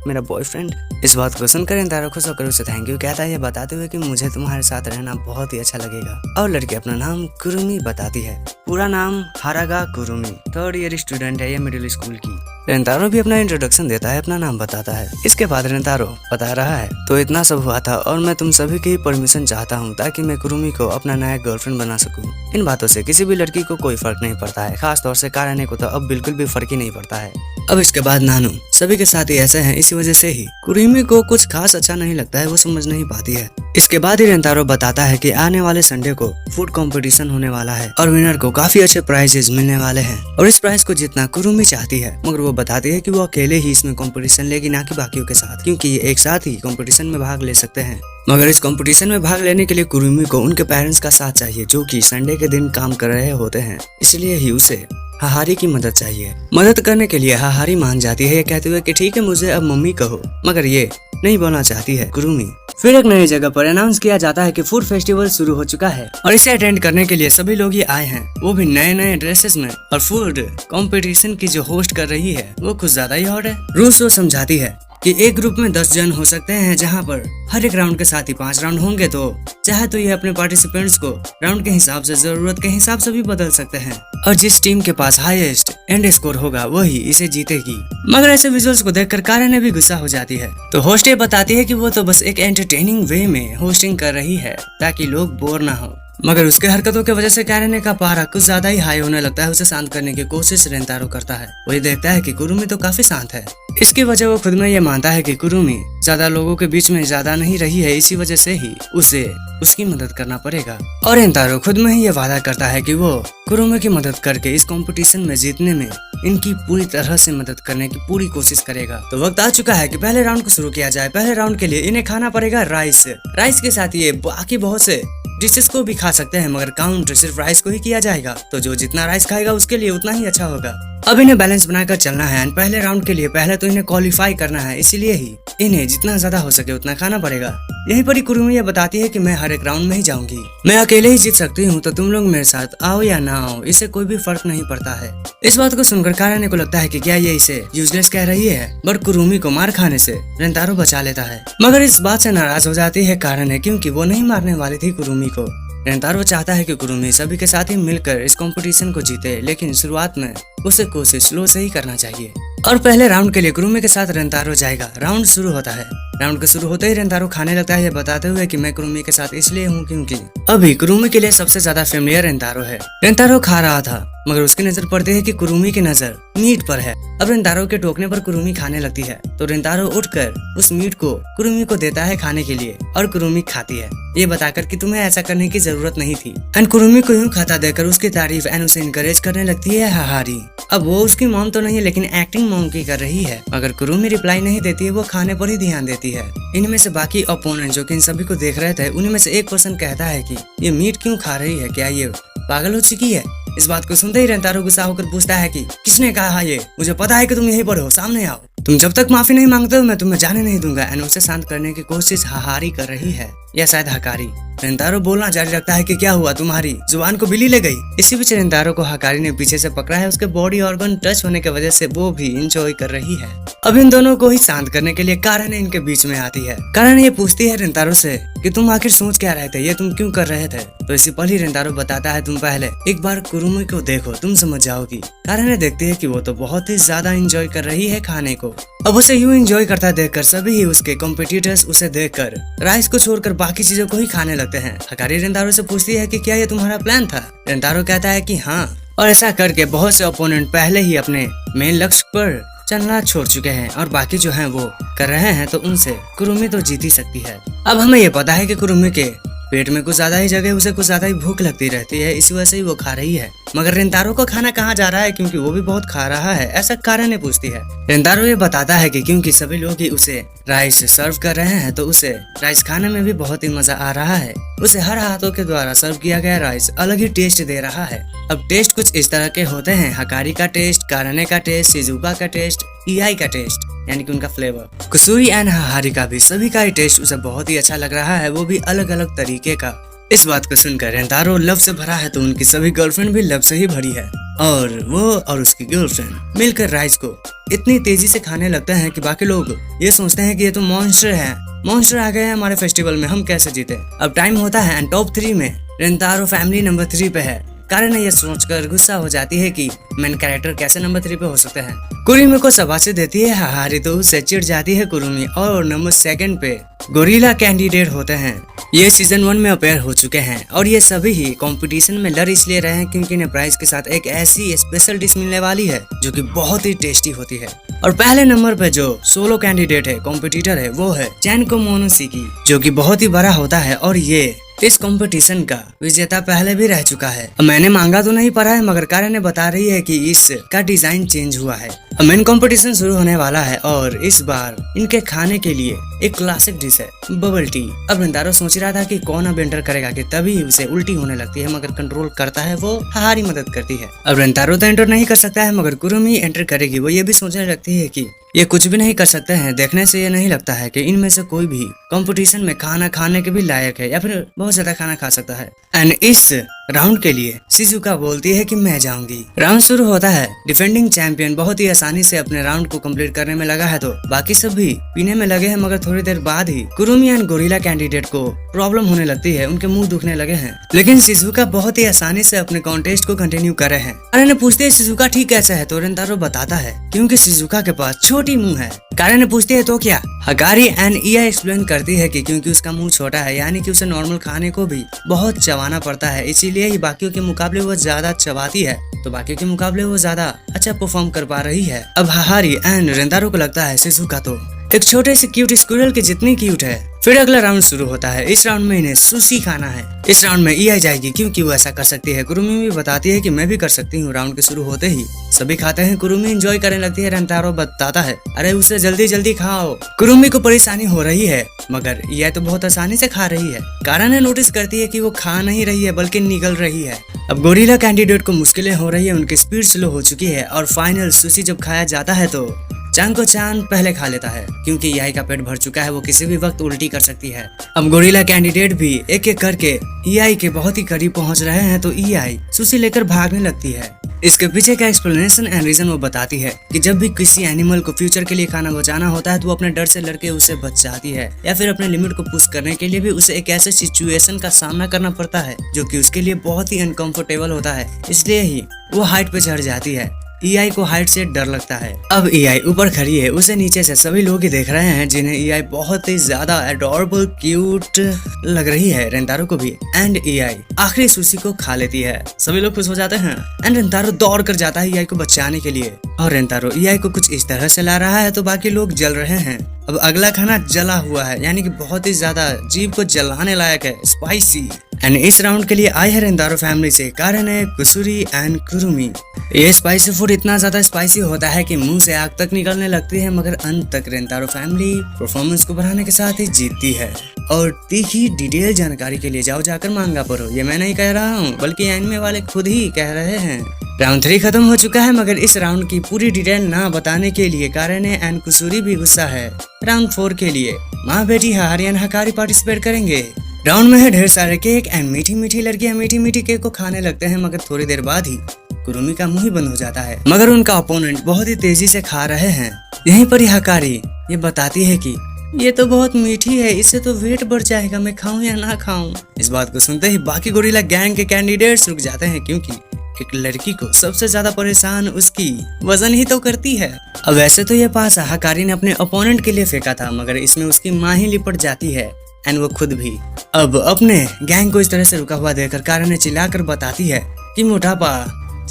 A: मेरा बॉयफ्रेंड। इस बात को सुनकर रेंतारो खुश होकर उसे थैंक यू कहता है, ये बताते हुए कि मुझे तुम्हारे साथ रहना बहुत ही अच्छा लगेगा। और लड़की अपना नाम कुरुमी बताती है। पूरा नाम हारागा कुरुमी, 3rd ईयर स्टूडेंट है ये मिडिल स्कूल की। रेंतारो भी अपना इंट्रोडक्शन देता है, अपना नाम बताता है। इसके बाद रेंतारो बता रहा है, तो इतना सब हुआ था और मैं तुम सभी की परमिशन चाहता हूँ ताकि मैं कुरुमी को अपना नया गर्लफ्रेंड बना सकूं। इन बातों से किसी भी लड़की को कोई फर्क नहीं पड़ता है, खास तौर से काराने को तो अब बिल्कुल भी फर्क ही नहीं पड़ता है। अब इसके बाद नानू सभी के साथ ही ऐसे हैं, इसी वजह से ही कुरुमी को कुछ खास अच्छा नहीं लगता है, वो समझ नहीं पाती है। इसके बाद ही रेंतारो बताता है कि आने वाले संडे को फूड कंपटीशन होने वाला है और विनर को काफी अच्छे प्राइजेस मिलने वाले हैं और इस प्राइज को जीतना कुरुमी चाहती है। मगर वो बताती है कि वो अकेले ही इसमें कंपटीशन लेगी, ना कि बाकियों के साथ, क्योंकि ये एक साथ ही कंपटीशन में भाग ले सकते हैं। मगर इस कंपटीशन में भाग लेने के लिए कुरुमी को उनके पेरेंट्स का साथ चाहिए, जो कि संडे के दिन काम कर रहे होते हैं। इसलिए ही उसे हाहारी की मदद चाहिए। मदद करने के लिए हाहारी मान जाती है, ये कहते हुए कि ठीक है मुझे अब मम्मी कहो। मगर ये नहीं बोलना चाहती है कुरुमी। फिर एक नई जगह पर अनाउंस किया जाता है कि फूड फेस्टिवल शुरू हो चुका है और इसे अटेंड करने के लिए सभी लोग ये आए हैं, वो भी नए नए ड्रेसेस में। और फूड कंपटीशन की जो होस्ट कर रही है वो कुछ ज्यादा ही हॉट है। रूसो समझाती है कि एक ग्रुप में 10 जन हो सकते हैं, जहां पर हर एक राउंड के साथ ही 5 राउंड होंगे, तो चाहे तो ये अपने पार्टिसिपेंट्स को राउंड के हिसाब से, जरूरत के हिसाब से भी बदल सकते हैं और जिस टीम के पास हाईएस्ट एंड स्कोर होगा वही इसे जीतेगी। मगर ऐसे विजुअल्स को देखकर काराने भी गुस्सा हो जाती है, तो होस्ट ये बताती है कि वो तो बस एक एंटरटेनिंग वे में होस्टिंग कर रही है ताकि लोग बोर ना हो। मगर उसके हरकतों की वजह से काराने का पारा कुछ ज्यादा ही हाई होने लगता है। उसे शांत करने की कोशिश रेंतारो करता है। वो ये देखता है कि कुरुमी तो काफी शांत है। इसकी वजह वो खुद में ये मानता है कि कुरुमी ज्यादा लोगों के बीच में ज्यादा नहीं रही है, इसी वजह से ही उसे उसकी मदद करना पड़ेगा। और रेंतारो खुद में ही ये वादा करता है कि वो कुरुमी की मदद करके इस कंपटीशन में जीतने में इनकी पूरी तरह से मदद करने की पूरी कोशिश करेगा। तो वक्त आ चुका है कि पहले राउंड को शुरू किया जाए। पहले राउंड के लिए इन्हें खाना पड़ेगा राइस। राइस के साथ ये बाकी बहुत से डिशेस को भी खा सकते हैं, मगर काउंट सिर्फ राइस को ही किया जाएगा। तो जो जितना राइस खाएगा उसके लिए उतना ही अच्छा होगा। अब इन्हें बैलेंस बनाकर चलना है। पहले राउंड के लिए पहले तो इन्हें क्वालिफाई करना है, इसीलिए ही इन्हें जितना ज्यादा हो सके उतना खाना पड़ेगा। यहीं पर ही कुरुमी ये बताती है कि मैं हर एक राउंड में ही जाऊंगी, मैं अकेले ही जीत सकती हूँ, तो तुम लोग मेरे साथ आओ या ना आओ इससे कोई भी फर्क नहीं पड़ता है। इस बात को सुनकर काराने को लगता है कि क्या ये इसे यूजलेस कह रही है, बट कुरुमी को मार खाने से रेंतारो बचा लेता है। मगर इस बात से नाराज हो जाती है काराने, क्योंकि वो नहीं मारने वाली थी कुरुमी को। रेंतारो चाहता है कि कुरुमी सभी के साथ ही मिलकर इस कंपटीशन को जीते, लेकिन शुरुआत में उसे कोशिश स्लो से ही करना चाहिए। और पहले राउंड के लिए कुरुमी के साथ रेंतारो जाएगा। राउंड शुरू होता है। राउंड के शुरू होते ही रेंतारो खाने लगता है, ये बताते हुए कि मैं कुरुमी के साथ इसलिए हूँ क्योंकि अभी कुरुमी के लिए सबसे ज्यादा फेमिलियर रेंतारो है। रेंतारो खा रहा था मगर उसकी नजर पड़ती है कि कुरुमी की नजर मीट पर है। अब रेंतारो के टोकने पर कुरुमी खाने लगती है तो रेंतारो उठकर उस मीट को कुरुमी को देता है खाने के लिए और कुरुमी खाती है, ये बताकर कि तुम्हें ऐसा करने की जरूरत नहीं थी। एंड कुरुमी को यूं खाता देखकर उसकी तारीफ एंड उसे इनकरेज करने लगती है हाहारी। अब वो उसकी मॉम तो नहीं लेकिन एक्टिंग मॉम की कर रही है, मगर कुरुमी रिप्लाई नहीं देती है, वो खाने पर ही ध्यान देती है। इनमें से बाकी ओपोनेंट जो कि इन सभी को देख रहे थे, उनमें से एक पर्सन कहता है कि ये मीट क्यों खा रही है, क्या ये पागल हो चुकी है। इस बात को सुनते ही रेंतारो गुस्सा होकर पूछता है कि किसने कहा ये, मुझे पता है कि तुम यहीं पर हो, सामने आओ, तुम जब तक माफी नहीं मांगते हो मैं तुम्हें जाने नहीं दूंगा। एंड उसे शांत करने की कोशिश हाहारी कर रही है, या शायद हकारी। रेंतारो बोलना जारी रखता है कि क्या हुआ, तुम्हारी जुबान को बिल्ली ले गई। इसी बीच रेंतारो को हकारी ने पीछे से पकड़ा है, उसके बॉडी ऑर्गन टच होने की वजह से वो भी इंजॉय कर रही है। अब इन दोनों को ही शांत करने के लिए कारण इनके बीच में आती है। कारण ये पूछती है रेंतारो से कि तुम आखिर सोच क्या रहे थे, ये तुम क्यों कर रहे थे। तो इसी पल ही रेंतारो बताता है तुम पहले एक बार कुरुमी को देखो, तुम समझ जाओगी। कारण देखती है कि वो तो बहुत ही ज्यादा इंजॉय कर रही है खाने को। अब उसे यूं एंजॉय करता देखकर सभी ही उसके कॉम्पिटिटर्स उसे देखकर राइस को छोड़कर बाकी चीजों को ही खाने लगते हैं। हकारी रेंतारो से पूछती है कि क्या ये तुम्हारा प्लान था। रेंतारो कहता है कि हाँ, और ऐसा करके बहुत से ओपोनेंट पहले ही अपने मेन लक्ष्य पर चलना छोड़ चुके हैं और बाकी जो हैं वो कर रहे हैं, तो उनसे कुरुमी तो जीत ही सकती है। अब हमें ये पता है कि कुरुमी के पेट में कुछ ज्यादा ही जगह, उसे कुछ ज्यादा ही भूख लगती रहती है, इसी वजह से ही वो खा रही है। मगर रेंतारो को खाना कहाँ जा रहा है, क्योंकि वो भी बहुत खा रहा है, ऐसा कारण ने पूछती है। रेंतारो ये बताता है कि क्योंकि सभी लोग ही उसे राइस सर्व कर रहे हैं तो उसे राइस खाने में भी बहुत ही मजा आ रहा है। उसे हर हाथों के द्वारा सर्व किया गया राइस अलग ही टेस्ट दे रहा है। अब टेस्ट कुछ इस तरह के होते हैं, हकारी का टेस्ट, कारने का टेस्ट, शिजुका का टेस्ट, ईआई का टेस्ट, यानी कि उनका फ्लेवर। कुसुरी एंड हाहारी का भी सभी का ही टेस्ट उसे बहुत ही अच्छा लग रहा है, वो भी अलग अलग तरीके का। इस बात को सुनकर रेंतारो लव से भरा है तो उनकी सभी गर्लफ्रेंड भी लव से ही भरी है, और वो और उसकी गर्लफ्रेंड मिलकर राइस को इतनी तेजी से खाने लगते हैं कि बाकी लोग ये सोचते हैं कि ये तो मॉन्स्टर है, मॉन्स्टर आ गए हैं हमारे फेस्टिवल में, हम कैसे जीते। अब टाइम होता है एंड टॉप 3 में रेंतारो फैमिली नंबर 3 पे है। कारण ये सोचकर गुस्सा हो जाती है कि मेन कैरेक्टर कैसे नंबर 3 पे हो सकते हैं। कुरुमी को शाबाशी देती है हाहारी तो उससे चिढ़ जाती है कुरुमी, और नंबर 2 पे गोरिल्ला कैंडिडेट होते हैं। ये सीजन 1 में अपेयर हो चुके हैं और ये सभी ही कंपटीशन में लड़ इसलिए रहे हैं क्योंकि इन्हें प्राइज के साथ एक ऐसी स्पेशल डिश मिलने वाली है जो कि बहुत ही टेस्टी होती है। और पहले नंबर पे जो सोलो कैंडिडेट है, कॉम्पिटिटर है, वो है चैनको मोनोशिकी, जो कि बहुत ही बड़ा होता है और ये इस कंपटीशन का विजेता पहले भी रह चुका है। मैंने मांगा तो नहीं पढ़ा है, मगर कारण ने बता रही है कि इसका डिजाइन चेंज हुआ है। मेन कंपटीशन शुरू होने वाला है और इस बार इनके खाने के लिए एक क्लासिक डिश है बबल टी। अब रेंतारो सोच रहा था कि कौन अब एंटर करेगा कि तभी उसे उल्टी होने लगती है, मगर कंट्रोल करता है वो, हाहारी मदद करती है। अब रेंतारो तो एंटर नहीं कर सकता है मगर कुरुमी एंटर करेगी। वो ये भी सोचने लगती है कि ये कुछ भी नहीं कर सकते हैं, देखने से ये नहीं लगता है कि इनमें से कोई भी कंपटीशन में खाना खाने के भी लायक है या फिर बहुत ज्यादा खाना खा सकता है। एंड इस राउंड के लिए शिजुका बोलती है कि मैं जाऊंगी। राउंड शुरू होता है, डिफेंडिंग चैंपियन बहुत ही आसानी से अपने राउंड को कंप्लीट करने में लगा है तो बाकी सब भी पीने में लगे हैं, मगर थोड़ी देर बाद ही कुरुमी एंड गोरिल्ला कैंडिडेट को प्रॉब्लम होने लगती है, उनके मुंह दुखने लगे हैं। लेकिन शिजुका बहुत ही आसानी से अपने कॉन्टेस्ट को कंटिन्यू कर रहे हैं। कारण ने पूछते हैं शिजुका ठीक कैसे है, तो रेंतारो बताता है क्योंकि शिजुका के पास छोटी मुंह है। कारण ने पूछती है तो क्या, हकारी एंड ईआई एक्सप्लेन करती है कि क्योंकि उसका मुंह छोटा है, यानी कि उसे नॉर्मल खाने को भी बहुत चबाना पड़ता है, इसीलिए ही बाकियों के मुकाबले वो ज्यादा चबाती है, तो बाकियों के मुकाबले वो ज्यादा अच्छा परफॉर्म कर पा रही है। अब हाहारी एंड रेंतारो को लगता है शिजुका तो एक छोटे से क्यूट स्क्विरल के जितनी क्यूट है। फिर अगला राउंड शुरू होता है। इस राउंड में इन्हें सुशी खाना है। इस राउंड में ईआई जाएगी क्योंकि वो ऐसा कर सकती है। कुरुमी भी बताती है कि मैं भी कर सकती हूँ। राउंड के शुरू होते ही सभी खाते हैं, कुरुमी एंजॉय करने लगती है। रेंतारो बताता है अरे उसे जल्दी जल्दी खाओ। कुरुमी को परेशानी हो रही है मगर यह तो बहुत आसानी से खा रही है। कारण नोटिस करती है कि वो खा नहीं रही है बल्कि निगल रही है। अब गोरिल्ला कैंडिडेट को मुश्किलें हो रही है, उनकी स्पीड स्लो हो चुकी है और फाइनल सुशी जब खाया जाता है तो चांको चान पहले खा लेता है क्योंकि ईआई का पेट भर चुका है, वो किसी भी वक्त उल्टी कर सकती है। अब गोरिल्ला कैंडिडेट भी एक एक करके ईआई के बहुत ही करीब पहुंच रहे हैं तो ईआई सुशी लेकर भागने लगती है। इसके पीछे का एक्सप्लेनेशन एंड रीजन वो बताती है कि जब भी किसी एनिमल को फ्यूचर के लिए खाना बचाना होता है तो वो अपने डर से लड़के उसे बचाती है या फिर अपने लिमिट को पुश करने के लिए भी उसे एक ऐसे सिचुएशन का सामना करना पड़ता है जो कि उसके लिए बहुत ही अनकंफर्टेबल होता है, इसलिए ही वो हाइट पे चढ़ जाती है। ईआई को हाइट से डर लगता है। अब ईआई ऊपर खड़ी है, उसे नीचे से सभी लोग ही देख रहे हैं, जिन्हें ईआई बहुत ही ज्यादा एडोरेबल क्यूट लग रही है, रेंतारो को भी। एंड ईआई आखिरी सुशी को खा लेती है, सभी लोग खुश हो जाते हैं। एंड रेंतारो दौड़ कर जाता है ईआई को बचाने के लिए, और रेंतारो ईआई को कुछ इस तरह से ला रहा है तो बाकी लोग जल रहे हैं। अब अगला खाना जला हुआ है, यानी कि बहुत ही ज्यादा जीभ को जलाने लायक है, स्पाइसी। एंड इस राउंड के लिए आए हैं रेंतारो फैमिली से कारण है कुसुरी एंड कुरुमी। ये स्पाइसी फूड इतना ज्यादा स्पाइसी होता है कि मुंह से आग तक निकलने लगती है, मगर अंत तक रेंतारो फैमिली परफॉर्मेंस को बढ़ाने के साथ ही जीतती है। और तीखी डिटेल जानकारी के लिए जाओ जाकर मांगा पढ़ो, ये मैं नहीं कह रहा हूँ बल्कि एनिमे वाले खुद ही कह रहे हैं। राउंड 3 खत्म हो चुका है, मगर इस राउंड की पूरी डिटेल ना बताने के लिए कारण है एंड कुसुरी भी गुस्सा है। राउंड 4 के लिए माँ बेटी हाहारी एंड हकारी पार्टिसिपेट करेंगे। राउंड में है ढेर सारे केक एंड मीठी मीठी लड़कियां मीठी मीठी केक को खाने लगते हैं, मगर थोड़ी देर बाद ही कुरुमी का मुंह ही बंद हो जाता है, मगर उनका ओपोनेंट बहुत ही तेजी से खा रहे हैं। यहीं पर ही हकारी ये बताती है कि ये तो बहुत मीठी है, इससे तो वेट बढ़ जाएगा, मैं खाऊं या ना खाऊं। इस बात को सुनते ही बाकी गोरिल्ला गैंग के कैंडिडेट्स रुक जाते हैं, क्योंकि एक लड़की को सबसे ज्यादा परेशान उसकी वजन ही तो करती है। अब वैसे तो ये पास हकारी ने अपने ओपोनेंट के लिए फेंका था, मगर इसमें उसकी माँ ही लिपट जाती है एंड वो खुद भी। अब अपने गैंग को इस तरह से रुका हुआ देखकर कारण ने चिल्लाकर बताती है कि मोटापा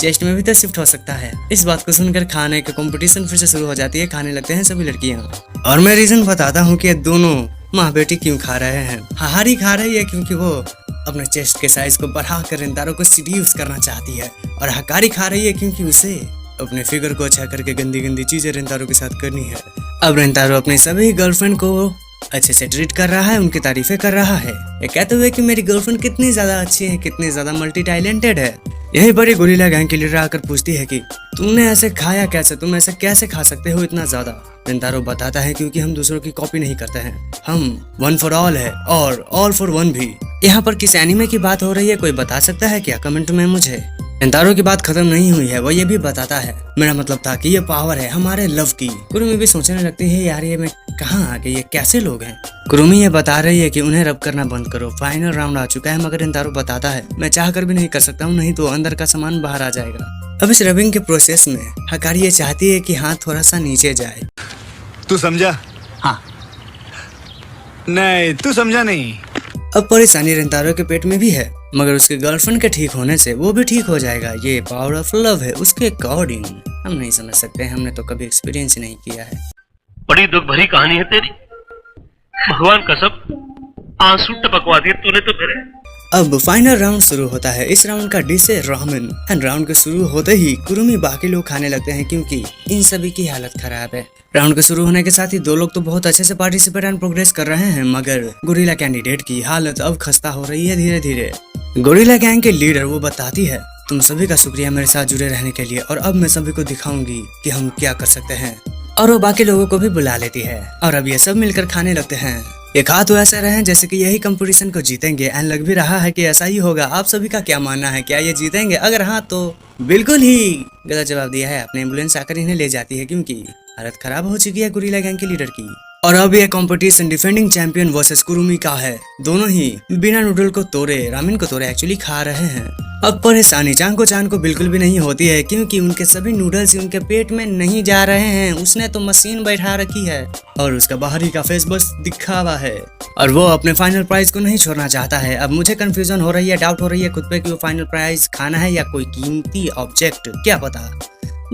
A: चेस्ट में भी तो शिफ्ट हो सकता है। इस बात को सुनकर खाने का कंपटीशन फिर से शुरू हो जाती है, खाने लगते हैं सभी लड़कियां। और मैं रीजन बताता हूँ कि दोनों माँ बेटी क्यों खा रहे हैं। हाहारी खा रही है क्योंकि वो अपने चेस्ट के साइज को बढ़ाकर रेंतारो को सीड्यूस करना चाहती है, और हकारी खा रही है क्योंकि उसे अपने फिगर को अच्छा करके गंदी गंदी चीजें रेंतारो के साथ करनी है। अब रेंतारो अपनी सभी गर्लफ्रेंड को अच्छे से ट्रीट कर रहा है, उनकी तारीफें कर रहा है, ये कहते हुए कि मेरी गर्लफ्रेंड कितनी ज्यादा अच्छी है, कितनी ज्यादा मल्टी टैलेंटेड है। यही बड़ी गोरिल्ला गैंग की लीडर आकर पूछती है कि तुमने ऐसे खाया कैसे, तुम ऐसे कैसे खा सकते हो इतना ज्यादा। रेंतारो बताता है क्योंकि हम दूसरों की कॉपी नहीं करते हैं, हम वन फॉर ऑल है और ऑल फॉर वन भी। यहाँ पर किस एनिमे की बात हो रही है, कोई बता सकता है क्या कमेंट में मुझे। रेंतारो की बात खत्म नहीं हुई है, वो ये भी बताता है मेरा मतलब था कि ये पावर है हमारे लव की। कुरुमी भी सोचने लगती है यार ये मैं कहाँ आ गई, ये कैसे लोग हैं। कुरुमी ये बता रही है कि उन्हें रब करना बंद करो, फाइनल राउंड आ चुका है, मगर रेंतारो बताता है मैं चाह कर भी नहीं कर सकता हूँ, नहीं तो अंदर का सामान बाहर आ जाएगा। अब इस रबिंग के प्रोसेस में हकारी ये चाहती है कि हाथ थोड़ा सा नीचे जाए।
C: तू समझा?
B: हाँ।
C: नहीं, तू समझा नहीं।
A: अब परेशानी रेंतारो के पेट में भी है, मगर उसके गर्लफ्रेंड के ठीक होने से वो भी ठीक हो जाएगा। ये पावर ऑफ लव है उसके अकॉर्डिंग। हम नहीं समझ सकते, हमने तो कभी एक्सपीरियंस ही नहीं किया है।
D: बड़ी दुख भरी कहानी है तेरी, भगवान कसम आंसू टपकवा दिए तूने तो मेरे।
A: अब फाइनल राउंड शुरू होता है। इस राउंड का डिश है रामेन एंड राउंड के शुरू होते ही कुरुमी बाकी लोग खाने लगते हैं, क्योंकि इन सभी की हालत खराब है। राउंड के शुरू होने के साथ ही 2 लोग तो बहुत अच्छे से पार्टिसिपेट एंड प्रोग्रेस कर रहे हैं, मगर गोरिल्ला कैंडिडेट की हालत अब खस्ता हो रही है धीरे धीरे। गोरिल्ला गैंग के लीडर वो बताती है तुम सभी का शुक्रिया मेरे साथ जुड़े रहने के लिए, और अब मैं सभी को दिखाऊंगी कि हम क्या कर सकते हैं। और वो बाकी लोगों को भी बुला लेती है, और अब ये सब मिलकर खाने लगते हैं। ये खा तो ऐसा रहे जैसे कि यही कंपटीशन को जीतेंगे, एंड लग भी रहा है कि ऐसा ही होगा। आप सभी का क्या मानना है, क्या ये जीतेंगे? अगर हाँ तो बिल्कुल ही गलत जवाब दिया है। अपने एम्बुलेंस आकर इन्हें ले जाती है, क्योंकि हालत खराब हो चुकी है गोरिल्ला गैंग के लीडर की। और अब ये competition defending champion versus Kurumi का है। दोनों ही बिना नूडल को तोड़े, रामेन को तोड़े एक्चुअली खा रहे हैं। अब परेशानी चांग को बिल्कुल भी नहीं होती है, क्योंकि उनके सभी नूडल्स उनके पेट में नहीं जा रहे हैं। उसने तो मशीन बैठा रखी है और उसका बाहरी का फेस बस दिखावा है, और वो अपने फाइनल प्राइज को नहीं छोड़ना चाहता है। अब मुझे कंफ्यूजन हो रही है, डाउट हो रही है खुद पे कि वो फाइनल प्राइज खाना है या कोई कीमती ऑब्जेक्ट, क्या पता,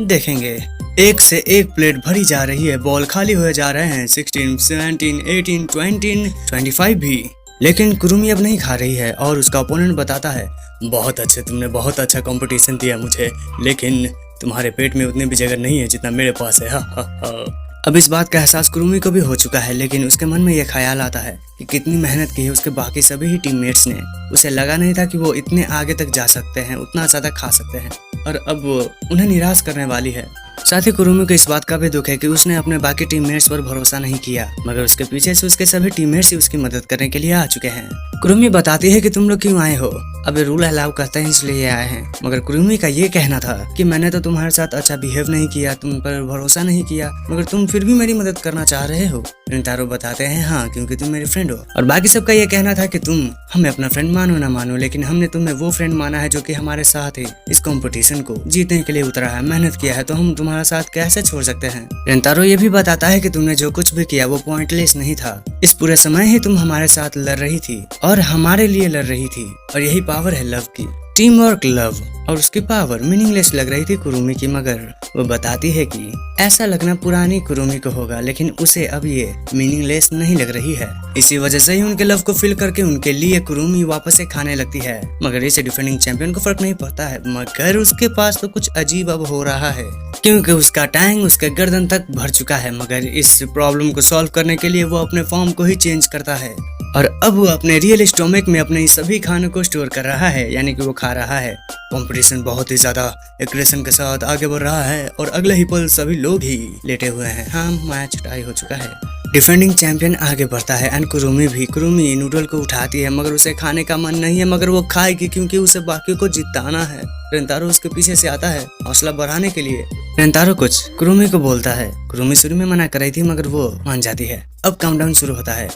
A: देखेंगे। एक से एक प्लेट भरी जा रही है, बॉल खाली हुए जा रहे हैं। 16, 17, 18, 20, 25 भी, लेकिन कुरुमी अब नहीं खा रही है। और उसका ओपोनेंट बताता है बहुत अच्छे, तुमने बहुत अच्छा कंपटीशन दिया मुझे, लेकिन तुम्हारे पेट में उतनी भी जगह नहीं है जितना मेरे पास है। अब इस बात का एहसास कुरुमी को भी हो चुका है, लेकिन उसके मन में यह ख्याल आता है कि कितनी मेहनत की है उसके बाकी सभी ही टीममेट्स ने। उसे लगा नहीं था कि वो इतने आगे तक जा सकते हैं, उतना ज्यादा खा सकते हैं, और अब वो उन्हें निराश करने वाली है। साथ ही कुरुमी को इस बात का भी दुख है कि उसने अपने बाकी टीममेट्स पर भरोसा नहीं किया, मगर उसके पीछे से उसके सभी टीममेट्स ही उसकी मदद करने के लिए आ चुके हैं। कुरुमी बताती है कि तुम लोग क्यों आए हो, अब रूल अलाउ करते हैं इसलिए आए हैं। मगर कुरुमी का ये कहना था कि मैंने तो तुम्हारे साथ अच्छा बिहेव नहीं किया, तुम पर भरोसा नहीं किया, मगर तुम फिर भी मेरी मदद करना चाह रहे हो। रिंतारो बताते हैं हाँ, क्योंकि तुम मेरी फ्रेंड हो। और बाकी सबका ये कहना था कि तुम हमें अपना फ्रेंड मानो ना मानो, लेकिन हमने तुम्हें वो फ्रेंड माना है जो कि हमारे साथ ही इस कंपटीशन को जीतने के लिए उतरा है, मेहनत किया है, तो हम तुम्हारा साथ कैसे छोड़ सकते हैं। रिंतारो ये भी बताता है कि तुमने जो कुछ भी किया वो पॉइंटलेस नहीं था, इस पूरे समय ही तुम हमारे साथ लड़ रही थी और हमारे लिए लड़ रही थी, और यही पावर है लव की। टीम वर्क, लव और उसकी पावर मीनिंगलेस लग रही थी कुरुमी की, मगर वो बताती है कि ऐसा लगना पुरानी कुरुमी को होगा, लेकिन उसे अब ये मीनिंगलेस नहीं लग रही है। इसी वजह से ही उनके लव को फील करके उनके लिए कुरुमी वापस से खाने लगती है। मगर इसे डिफेंडिंग चैंपियन को फर्क नहीं पड़ता है, मगर उसके पास तो कुछ अजीब अब हो रहा है, क्योंकि उसका टैंक उसके गर्दन तक भर चुका है। मगर इस प्रॉब्लम को सॉल्व करने के लिए वो अपने फॉर्म को ही चेंज करता है और अब वो अपने रियल स्टोमक में अपने सभी खानों को स्टोर कर रहा है, यानी कि वो खा रहा है। कंपटीशन बहुत ही ज्यादा एग्रेशन के साथ आगे बढ़ रहा है और अगले ही पल सभी लोग ही लेटे हुए हैं। हाँ, मैच टाई हो चुका है। डिफेंडिंग चैंपियन आगे बढ़ता है एंड कुरुमी भी। कुरुमी नूडल को उठाती है, मगर उसे खाने का मन नहीं है, मगर वो खाएगी क्योंकि उसे बाकी को जिताना है। रेंतारो उसके पीछे से आता है हौसला बढ़ाने के लिए। रेंतारो कुछ कुरुमी को बोलता है। कुरुमी शुरू में मना कर रही थी, मगर वो मान जाती है। अब काउंटडाउन शुरू होता है।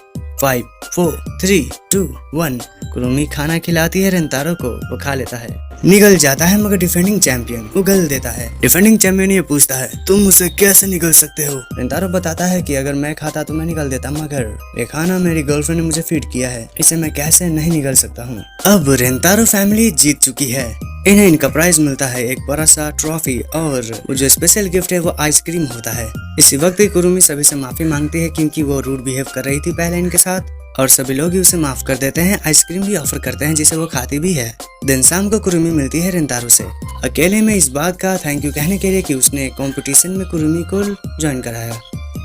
A: 5, 4, 3, 2, 1। कुरुमी खाना खिलाती है रेंतारो को, वो खा लेता है, निगल जाता है, मगर डिफेंडिंग चैंपियन उगल देता है। डिफेंडिंग चैंपियन ये पूछता है तुम उसे कैसे निगल सकते हो। रेंतारो बताता है कि अगर मैं खाता तो मैं निगल देता, मगर ये खाना मेरी गर्लफ्रेंड ने मुझे फीड किया है, इसे मैं कैसे नहीं निगल सकता हूँ। अब रेंतारो फैमिली जीत चुकी है। इन्हें इनका प्राइज मिलता है, एक बड़ा सा ट्रॉफी, और वो जो स्पेशल गिफ्ट है वो आइसक्रीम होता है। इसी वक्त ही कुरुमी सभी से माफी मांगती है क्योंकि वो रूड बिहेव कर रही थी पहले इनके साथ, और सभी लोग ही उसे माफ कर देते हैं। आइसक्रीम भी ऑफर करते हैं जिसे वो खाती भी है। दिन शाम को कुरुमी मिलती है रेंतारो से अकेले में, इस बात का थैंक यू कहने के लिए कि उसने कंपटीशन में कुरुमी को ज्वाइन कराया।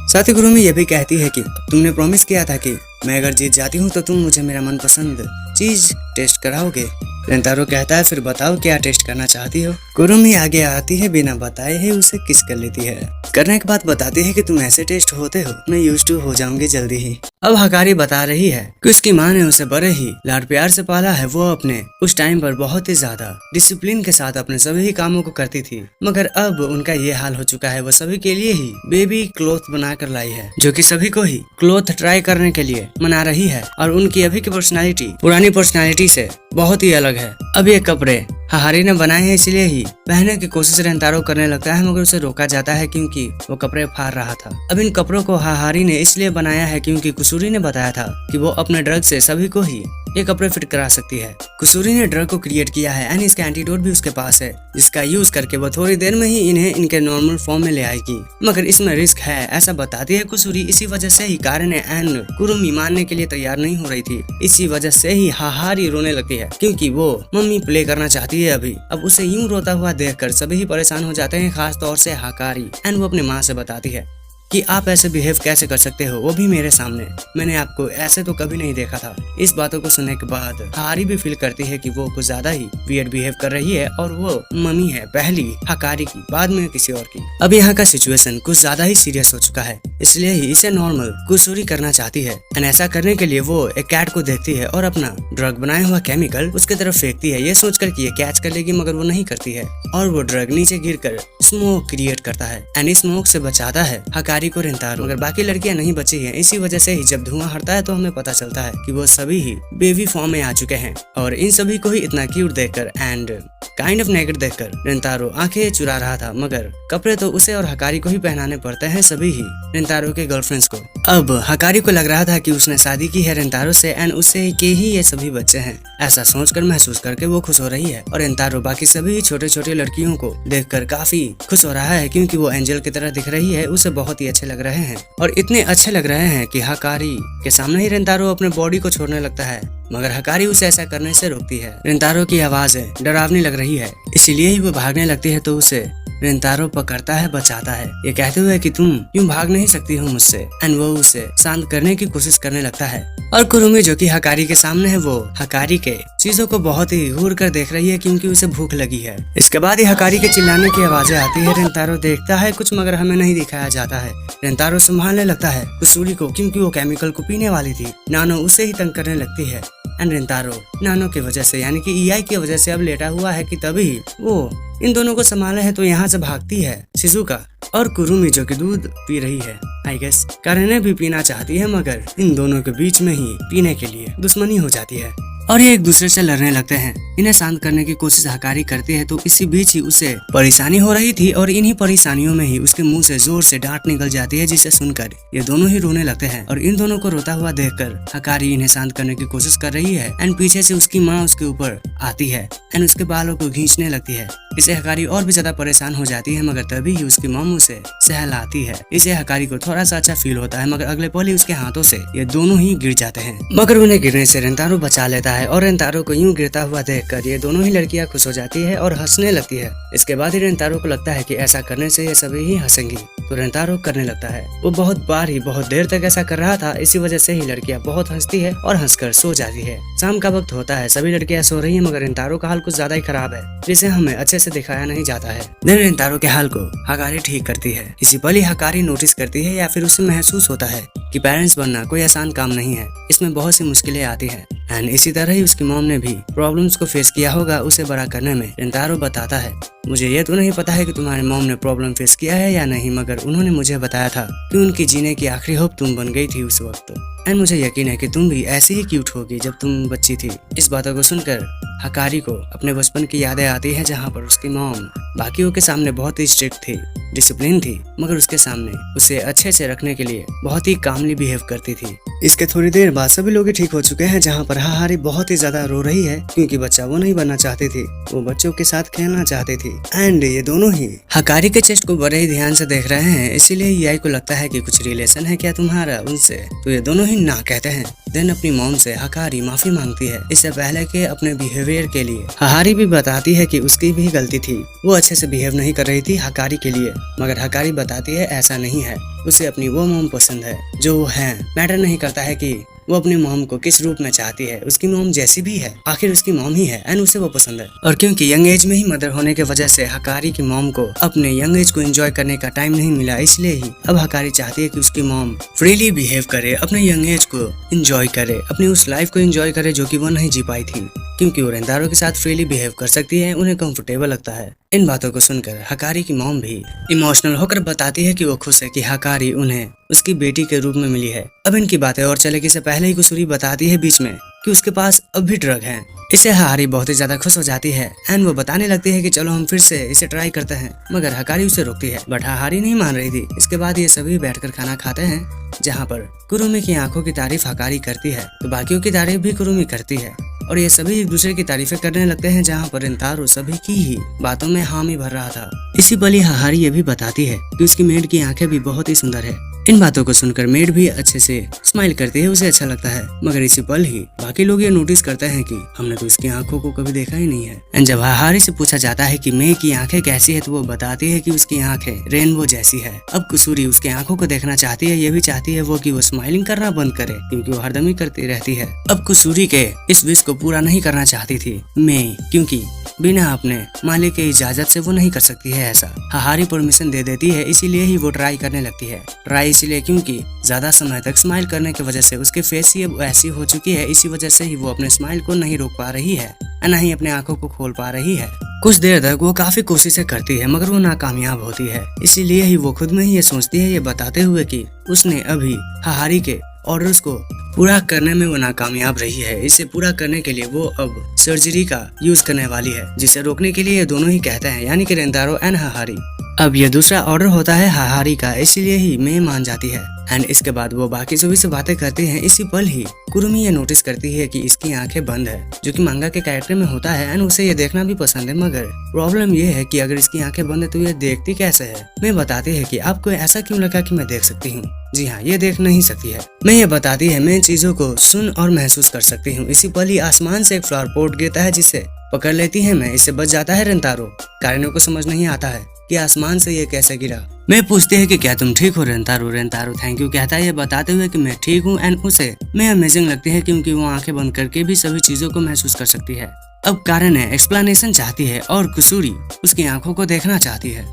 A: साथ ही कुरुमी ये भी कहती है कि तुमने प्रॉमिस किया था कि मैं अगर जीत जाती हूँ तो तुम मुझे मेरा मनपसंद चीज टेस्ट कराओगे। रेंतारो कहता है फिर बताओ क्या टेस्ट करना चाहती हो। कुरुमी आगे आती है, बिना बताए ही उसे किस कर लेती है। करने के बाद बताती है कि तुम ऐसे टेस्ट होते हो, मैं यूज्ड टू हो जाऊंगी जल्दी ही। अब हकारी बता रही है कि उसकी माँ ने उसे बड़े ही लाड प्यार से पाला है। वो अपने उस टाइम पर बहुत ही ज्यादा डिसिप्लिन के साथ अपने सभी कामों को करती थी, मगर अब उनका ये हाल हो चुका है। वो सभी के लिए ही बेबी क्लॉथ बनाकर लाई है, जो कि सभी को ही क्लॉथ ट्राई करने के लिए मना रही है। और उनकी अभी की पर्सनालिटी पुरानी पर्सनालिटी से बहुत ही अलग है। अब ये कपड़े हाहारी ने बनाए हैं, इसलिए ही पहनने की कोशिश रेंतारो करने लगता है, मगर उसे रोका जाता है क्योंकि वो कपड़े फाड़ रहा था। अब इन कपड़ों को हाहारी ने इसलिए बनाया है क्योंकि कुसूरी ने बताया था कि वो अपने ड्रग से सभी को ही ये कपड़े फिट करा सकती है। कुसूरी ने ड्रग को क्रिएट किया है एंड इसका एंटीडोट भी उसके पास है, जिसका यूज करके वो थोड़ी देर में ही इन्हें इनके नॉर्मल फॉर्म में ले आएगी, मगर इसमें रिस्क है, ऐसा बताती है कुसूरी। इसी वजह से ही कारण एंड कुरुमी मानने के लिए तैयार नहीं हो रही थी। इसी वजह से ही हाहारी रोने लगती है क्योंकि वो मम्मी प्ले करना चाहती है अभी। अब उसे यूं रोता हुआ देखकर सभी ही परेशान हो जाते हैं, खास तौर से हाकारी। एंड वो अपने माँ से बताती है कि आप ऐसे बिहेव कैसे कर सकते हो, वो भी मेरे सामने, मैंने आपको ऐसे तो कभी नहीं देखा था। इस बातों को सुनने के बाद हारी भी फील करती है कि वो कुछ ज्यादा ही वियर्ड बिहेव कर रही है और वो मम्मी है पहली हकारी की, बाद में किसी और की। अब यहाँ का सिचुएशन कुछ ज्यादा ही सीरियस हो चुका है, इसलिए ही इसे नॉर्मल कुसूरी करना चाहती है। एंड ऐसा करने के लिए वो एक कैट को देखती है और अपना ड्रग बनाया हुआ केमिकल उसके तरफ फेंकती है, ये सोचकर कि ये कैच कर लेगी, मगर वो नहीं करती है और वो ड्रग नीचे गिरकर स्मोक क्रिएट करता है एंड स्मोक से बचाता है हकारी को रेंतारो। मगर बाकी लड़कियां नहीं बची हैं। इसी वजह से ही जब धुआं हटता है तो हमें पता चलता है कि वो सभी ही बेबी फॉर्म में आ चुके हैं। और इन सभी को ही इतना क्यूट देखकर एंड काइंड ऑफ नेकेड देखकर रेंतारो आंखें चुरा रहा था, मगर कपड़े तो उसे और हकारी को ही पहनाने पड़ते हैं, सभी ही रेंतारो के गर्लफ्रेंड्स को। अब हकारी को लग रहा था कि उसने शादी की है रेंतारो से एंड उससे के ही ये सभी बच्चे हैं। ऐसा सोचकर महसूस करके वो खुश हो रही है और रेंतारो बाकी सभी छोटे छोटे लड़कियों को देखकर काफी खुश हो रहा है क्योंकि वो एंजल की तरह दिख रही है, उसे बहुत ही अच्छे लग रहे हैं और इतने अच्छे लग रहे हैं कि हकारी के सामने ही रेंतारो अपने बॉडी को छोड़ने लगता है, मगर हकारी उसे ऐसा करने से रोकती है। रेंतारो की आवाज डरावनी लग रही है, इसीलिए ही वो भागने लगती है तो उसे रेंतारो पकड़ता है, बचाता है, ये कहते हुए कि तुम यूं भाग नहीं सकती हो मुझसे। एंड वो उसे शांत करने की कोशिश करने लगता है। और कुरुमी जो कि हकारी के सामने है, वो हकारी के चीजों को बहुत ही घूर कर देख रही है क्योंकि उसे भूख लगी है। इसके बाद ही हकारी के चिल्लाने की आवाजें आती है। रेंतारो देखता है कुछ, मगर हमें नहीं दिखाया जाता है। रेंतारो संभालने लगता है कुसूरी को क्योंकि वो केमिकल को पीने वाली थी। नानो उसे ही तंग करने लगती है। एंड रेंतारो नानो की वजह से यानी कि ईआई की वजह से अब लेटा हुआ है कि तभी वो इन दोनों को संभाला है तो यहाँ से भागती है शिजुका और कुरुमी जो कि दूध पी रही है। आई गेस कारेने भी पीना चाहती है, मगर इन दोनों के बीच में ही पीने के लिए दुश्मनी हो जाती है और ये एक दूसरे से लड़ने लगते हैं। इन्हें शांत करने की कोशिश हकारी करती है तो इसी बीच ही उसे परेशानी हो रही थी और इन्हीं परेशानियों में ही उसके मुंह से जोर से डांट निकल जाती है, जिसे सुनकर ये दोनों ही रोने लगते हैं। और इन दोनों को रोता हुआ देखकर हकारी इन्हें शांत करने की कोशिश कर रही है एंड पीछे से उसकी माँ उसके ऊपर आती है एंड उसके बालों को खींचने लगती है। इसे हकारी और भी ज्यादा परेशान हो जाती है, मगर तभी ही उसकी माँ उसे सहलाती है। इसे हकारी को थोड़ा सा अच्छा फील होता है, मगर अगले पल ही उसके हाथों से ये दोनों ही गिर जाते हैं। मगर उन्हें गिरने से रेंतारो बचा लेता है और रेंतारो को यूं गिरता हुआ देखकर ये दोनों ही लड़कियां खुश हो जाती है और हंसने लगती है। इसके बाद ही रेंतारो को लगता है कि ऐसा करने से ये सभी ही हंसेंगी, तो रेंतारो करने लगता है। वो बहुत बार ही बहुत देर तक ऐसा कर रहा था, इसी वजह से ही लड़कियां बहुत हंसती है और हंसकर सो जाती है। शाम का वक्त होता है, सभी लड़कियां सो रही है, मगर रेंतारो का हाल कुछ ज्यादा ही खराब है, जिसे हमें अच्छे से दिखाया नहीं जाता है। देन रेंतारो के हाल को हकारी ठीक करती है। इसी पल ही हकारी नोटिस करती है या फिर उसे महसूस होता है कि पेरेंट्स बनना कोई आसान काम नहीं है, इसमें बहुत सी मुश्किलें आती हैं। एंड इसी तरह ही उसकी मॉम ने भी प्रॉब्लम्स को फेस किया होगा उसे बड़ा करने में। रेंतारो बताता है, मुझे ये तो नहीं पता है कि तुम्हारे मॉम ने प्रॉब्लम फेस किया है या नहीं, मगर उन्होंने मुझे बताया था कि उनकी जीने की आखिरी होप तुम बन गई थी उस वक्त। एंड मुझे यकीन है कि तुम भी ऐसी ही क्यूट होगी जब तुम बच्ची थी। इस बातों को सुनकर हकारी को अपने बचपन की यादें आती है, जहाँ पर उसकी मॉम बाकियों के सामने बहुत ही स्ट्रिक्ट थी, डिसिप्लिन थी, मगर उसके सामने उसे अच्छे से रखने के लिए बहुत ही कामली बिहेव करती थी। इसके थोड़ी देर बाद सभी लोग ठीक हो चुके हैं, जहाँ पर हकारी बहुत ही ज्यादा रो रही है क्योंकि बच्चा वो नहीं बनना चाहती थी, वो बच्चों के साथ खेलना चाहती थी। एंड ये दोनों ही हकारी के चेस्ट को बड़े ही ध्यान से देख रहे हैं, इसीलिए ईआई को लगता है कि कुछ रिलेशन है क्या तुम्हारा उनसे, तो ये दोनों ही ना कहते हैं। देन अपनी मॉम से हकारी माफी मांगती है इससे पहले के अपने बिहेवियर के लिए। हकारी भी बताती है कि उसकी भी गलती थी, वो अच्छे से बिहेव नहीं कर रही थी हकारी के लिए, मगर हकारी बताती है ऐसा नहीं है, उसे अपनी वो मॉम पसंद है जो वो है। मैटर नहीं करता है कि वो अपनी मॉम को किस रूप में चाहती है, उसकी मॉम जैसी भी है आखिर उसकी मॉम ही है एंड उसे वो पसंद है। और क्योंकि यंग एज में ही मदर होने की वजह से हकारी की मॉम को अपने यंग एज को एंजॉय करने का टाइम नहीं मिला, इसलिए ही अब हकारी चाहती है कि उसकी मॉम फ्रीली बिहेव करे, अपने यंग एज को एंजॉय करे, अपनी उस लाइफ को एंजॉय करे जो कि वो नहीं जी पाई थी। क्योंकि वो रेंतारो के साथ फ्रीली बिहेव कर सकती है, उन्हें कंफर्टेबल लगता है। इन बातों को सुनकर हकारी की मॉम भी इमोशनल होकर बताती है कि वो खुश है कि हकारी उन्हें उसकी बेटी के रूप में मिली है। अब इनकी बातें और चलेगी से पहले ही कुसूरी बताती है बीच में कि उसके पास अब भी ड्रग है। इसे हकारी बहुत ही ज्यादा खुश हो जाती है एंड वो बताने लगती है कि चलो हम फिर से इसे ट्राई करते हैं, मगर हकारी उसे रोकती है, बट हकारी नहीं मान रही थी। इसके बाद ये सभी बैठकर खाना खाते हैं, जहाँ पर कुरुमी की आंखों की तारीफ हकारी करती है तो बाकियों की तारीफ भी कुरुमी करती है और ये सभी एक दूसरे की तारीफें करने लगते हैं, जहाँ पर रेंतारो सभी की ही बातों में हामी भर रहा था। इसी पल ही हकारी ये भी बताती है कि उसकी मेड की आंखें भी बहुत ही सुंदर है। इन बातों को सुनकर मेड भी अच्छे से स्माइल करती है, उसे अच्छा लगता है, मगर इसी पल ही बाकी लोग ये नोटिस करते हैं कि हमने तो इसकी आंखों को कभी देखा ही नहीं है। एंड जब हकारी से पूछा जाता है कि मे की आंखें कैसी है तो वो बताती है कि उसकी आंखें रेनबो जैसी है। अब कुसूरी उसके आंखों को देखना चाहती है, ये भी चाहती है वो कि वो स्माइलिंग करना बंद करे क्योंकि वो हरदम ही करती रहती है। अब कुसूरी के इस विश को पूरा नहीं करना चाहती थी मे, क्योंकि बिना अपने मालिक की इजाजत से वो नहीं कर सकती है ऐसा। हकारी परमिशन दे देती है, इसीलिए ही वो ट्राई करने लगती है। ट्राई इसलिए क्योंकि ज्यादा समय तक स्माइल करने की वजह से उसके फेस ही अब ऐसी हो चुकी है, इसी वजह से ही वो अपने स्माइल को नहीं रोक पा रही है, न ही अपने आंखों को खोल पा रही है। कुछ देर तक वो काफी कोशिशें करती है, मगर वो नाकामयाब होती है। इसीलिए ही वो खुद में ही ये सोचती है, ये बताते हुए कि उसने अभी हकारी के ऑर्डर्स को पूरा करने में वो नाकामयाब रही है। इसे पूरा करने के लिए वो अब सर्जरी का यूज करने वाली है, जिसे रोकने के लिए ये दोनों ही कहते हैं, यानी कि रेंतारो एंड हकारी। अब ये दूसरा ऑर्डर होता है हकारी का, इसीलिए ही मे मान जाती है। एंड इसके बाद वो बाकी सभी से बातें करते हैं। इसी पल ही कुरुमी ये नोटिस करती है कि इसकी आंखें बंद है, जो कि मांगा के कैरेक्टर में होता है एंड उसे ये देखना भी पसंद है, मगर प्रॉब्लम ये है कि अगर इसकी आंखें बंद है तो ये देखती कैसे है। मैं बताती है कि आपको ऐसा क्यों लगा कि मैं देख सकती हूँ। जी हाँ, ये देख नहीं सकती है। मैं ये बताती है मैं चीजों को सुन और महसूस कर सकती हूँ। इसी पल ही आसमान से एक फ्लावर पोट गिरता है, जिसे पकड़ लेती है मैं, इससे बच जाता है रेंतारो। कारिनो को समझ नहीं आता है कि आसमान से ये कैसे गिरा। मैं पूछती है कि क्या तुम ठीक हो रेंतारो। रेंतारो थैंक यू कहता है ये बताते हुए कि मैं ठीक हूँ एंड उसे मैं अमेजिंग लगती है क्योंकि वो आंखें बंद करके भी सभी चीजों को महसूस कर सकती है। अब कारण है एक्सप्लेनेशन चाहती है और कुसूरी उसकी आंखों को देखना चाहती है।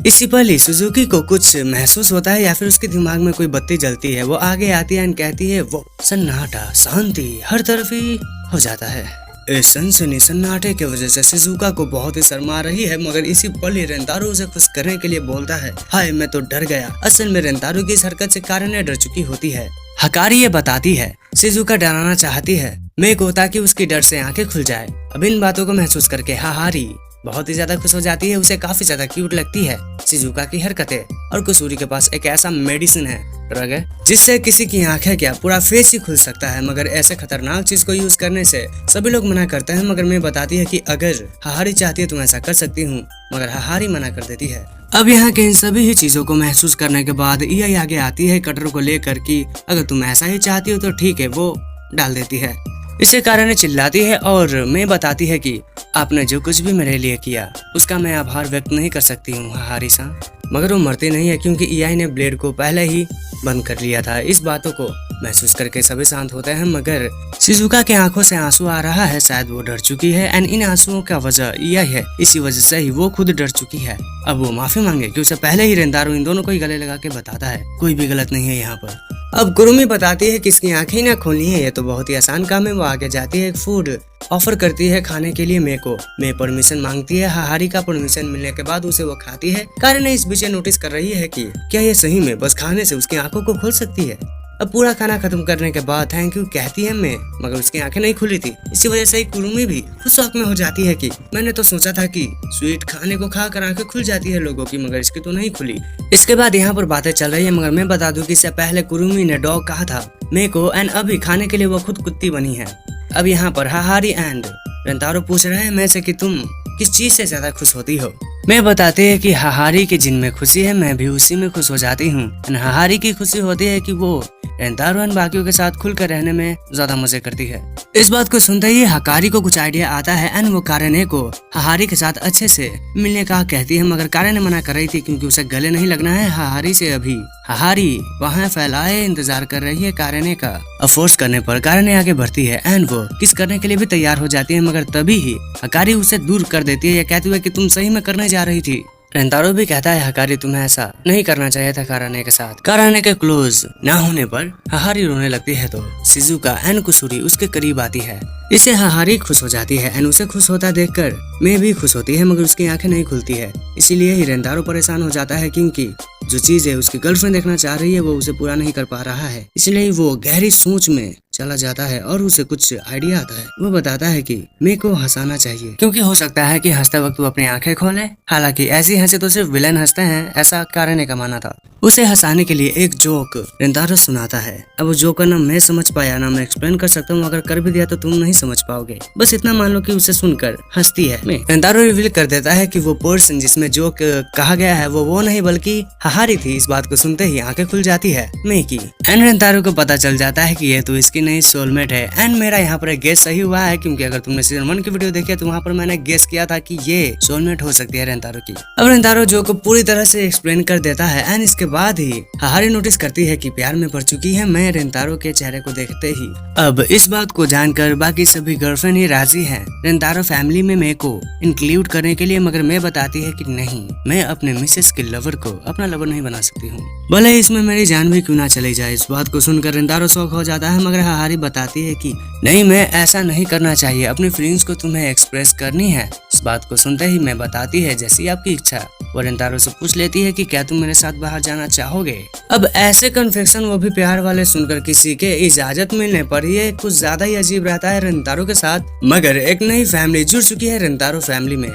A: इससे पहले सुजुकी को कुछ महसूस होता है या फिर उसके दिमाग में कोई बत्ती जलती है। वो आगे आती है एंड कहती है वो सन्नाटा शांति हर तरफ ही हो जाता है। इस सनसनी सन्नाटे की वजह से शिजुका को बहुत ही शर्मा रही है, मगर इसी पल ही रेंतारो उसे खुश करने के लिए बोलता है हाय मैं तो डर गया। असल में रेंतारो की इस हरकत से कारण डर चुकी होती है। हकारी ये बताती है शिजुका डराना चाहती है मेको ताकि उसकी डर से आंखें खुल जाए। अब इन बातों को महसूस करके हाहारी बहुत ही ज्यादा खुश हो जाती है। उसे काफी ज्यादा क्यूट लगती है शिजुका की हरकतें। और कुसूरी के पास एक ऐसा मेडिसिन है ड्रग है जिससे किसी की आंखें क्या पूरा फेस ही खुल सकता है, मगर ऐसे खतरनाक चीज को यूज करने से सभी लोग मना करते हैं। मगर मैं बताती है कि अगर हाहारी चाहती है तो मैं ऐसा कर सकती हूँ, मगर हाहारी मना कर देती है। अब यहाँ के इन सभी ही चीजों को महसूस करने के बाद ईआई आगे आती है कटर को लेकर कि अगर तुम ऐसा ही चाहती हो तो ठीक है, वो डाल देती है। इसके कारण चिल्लाती है और मैं बताती है कि आपने जो कुछ भी मेरे लिए किया उसका मैं आभार व्यक्त नहीं कर सकती हूँ हाहारी सा। मगर वो मरती नहीं है क्योंकि ईआई ने ब्लेड को पहले ही बंद कर लिया था। इस बातों को महसूस करके सभी शांत होते हैं, मगर शिजुका के आंखों से आंसू आ रहा है। शायद वो डर चुकी है एंड इन आंसुओं का वजह ईआई है। इसी वजह से ही वो खुद डर चुकी है। अब वो माफी मांगे कि उसे पहले ही रेंतारो इन दोनों को ही गले लगा के बताता है कोई भी गलत नहीं है यहाँ पर। अब कुरुमी बताती है कि इसकी आंखें ना खोलनी है, ये तो बहुत ही आसान काम है। वो आगे जाती है, एक फूड ऑफर करती है खाने के लिए मेको। मैं परमिशन मांगती है। हाहारी का परमिशन मिलने के बाद उसे वो खाती है। कारण इस बीच नोटिस कर रही है कि क्या ये सही में बस खाने से उसकी आंखों को खोल सकती है। अब पूरा खाना खत्म करने के बाद थैंक यू कहती है मैं, मगर उसकी आंखें नहीं खुली थी। इसी वजह से कुरुमी भी खुश शौक में हो जाती है कि मैंने तो सोचा था कि स्वीट खाने को खाकर आंखें खुल जाती है लोगों की, मगर इसकी तो नहीं खुली। इसके बाद यहाँ पर बातें चल रही है, मगर मैं बता दूं कि इससे पहले कुरुमी ने डॉग कहा था मेको एंड अभी खाने के लिए वो खुद कुत्ती बनी है। अब यहाँ पर हाहारी एंड रेंतारो पूछ रहे हैं मैं से कि तुम किस चीज से ज्यादा खुश होती हो। मैं बताती है कि हाहारी की जिनमें खुशी है मैं भी उसी में खुश हो जाती हूँ। हाहारी की खुशी होती है कि वो रेंतारो एंड बाकियों के साथ खुलकर रहने में ज्यादा मजे करती है। इस बात को सुनते ही हकारी को कुछ आइडिया आता है एंड वो कारेने को हाहारी के साथ अच्छे से मिलने का कहती है, मगर कारेने मना कर रही थी क्योंकि उसे गले नहीं लगना है हाहारी से। अभी हाहारी वहाँ फैलाए इंतजार कर रही है कारेने का। फोर्स करने पर कारेने आगे बढ़ती है एंड वो किस करने के लिए भी तैयार हो जाती है, मगर तभी ही हकारी उसे दूर कर देती है, यह कहते हुए कि तुम सही में करने जा रही थी। रेंतारो भी कहता है हकारी तुम्हें ऐसा नहीं करना चाहिए था काराने के साथ। काराने के क्लोज ना होने पर हाहारी रोने लगती है तो शिजुका एंड कुसूरी उसके करीब आती है। इससे हाहारी खुश हो जाती है एंड उसे खुश होता देखकर मैं भी खुश होती है, मगर उसकी आंखें नहीं खुलती है। इसीलिए ही रेंतारो परेशान हो जाता है क्योंकि जो चीजें उसकी गर्लफ्रेंड देखना चाह रही है वो उसे पूरा नहीं कर पा रहा है। इसलिए वो गहरी सोच में चला जाता है और उसे कुछ आइडिया आता है। वो बताता है कि मेरे को हंसाना चाहिए क्योंकि हो सकता है कि हंसते वक्त वो अपनी आंखें खोले। हालांकि ऐसी हंसे तो सिर्फ विलेन हंसते हैं, ऐसा कारेने का माना था। उसे हंसाने के लिए एक जोक रेंतारो सुनाता है। अब वो जोक का ना मैं समझ पाया ना मैं एक्सप्लेन कर सकता हूँ, अगर कर भी दिया तो तुम नहीं समझ पाओगे। बस इतना मान लो कि उसे सुनकर हंसती है। रेंतारो रिवील कर देता है कि वो पर्सन जिसमें जोक कहा गया है वो नहीं बल्कि हाहारी थी। इस बात को सुनते ही आंखें खुल जाती है मैं की एंड रेंतारो को पता चल जाता है कि ये तो इसकी नई सोलमेट है। एंड मेरा यहाँ पर गेस सही हुआ है क्योंकि अगर तुमने सीजन 1 की वीडियो देखी है तो वहाँ पर मैंने गेस किया था कि ये सोलमेट हो सकती है रेंतारो की। अब रेंतारो जो को पूरी तरह से एक्सप्लेन कर देता है एंड इसके बाद ही हाहारी नोटिस करती है कि प्यार में पड़ चुकी है मैं रेंतारो के चेहरे को देखते ही। अब इस बात को जानकर बाकी सभी गर्लफ्रेंड ही राजी हैं रेंतारो फैमिली में मेरे को इंक्लूड करने के लिए, मगर मैं बताती है कि नहीं मैं अपने मिसेस के लवर को अपना लवर नहीं बना सकती हूँ, भले इसमें मेरी जान भी क्यों ना चली जाए। इस बात को सुनकर रेंतारो शौक हो जाता है, मगर हाहारी बताती है कि नहीं मैं ऐसा नहीं करना चाहिए, अपनी फीलिंग्स को तुम्हें एक्सप्रेस करनी है। इस बात को सुनते ही मैं बताती है जैसी आपकी इच्छा। वो रेंतारो से पूछ लेती है कि क्या तुम मेरे साथ बाहर जाना चाहोगे। अब ऐसे कन्फेक्शन वो भी प्यार वाले सुनकर किसी के इजाजत मिलने पर ये कुछ ज्यादा ही अजीब रहता है रेंतारो के साथ। मगर एक नई फैमिली जुड़ चुकी है रेंतारो फैमिली में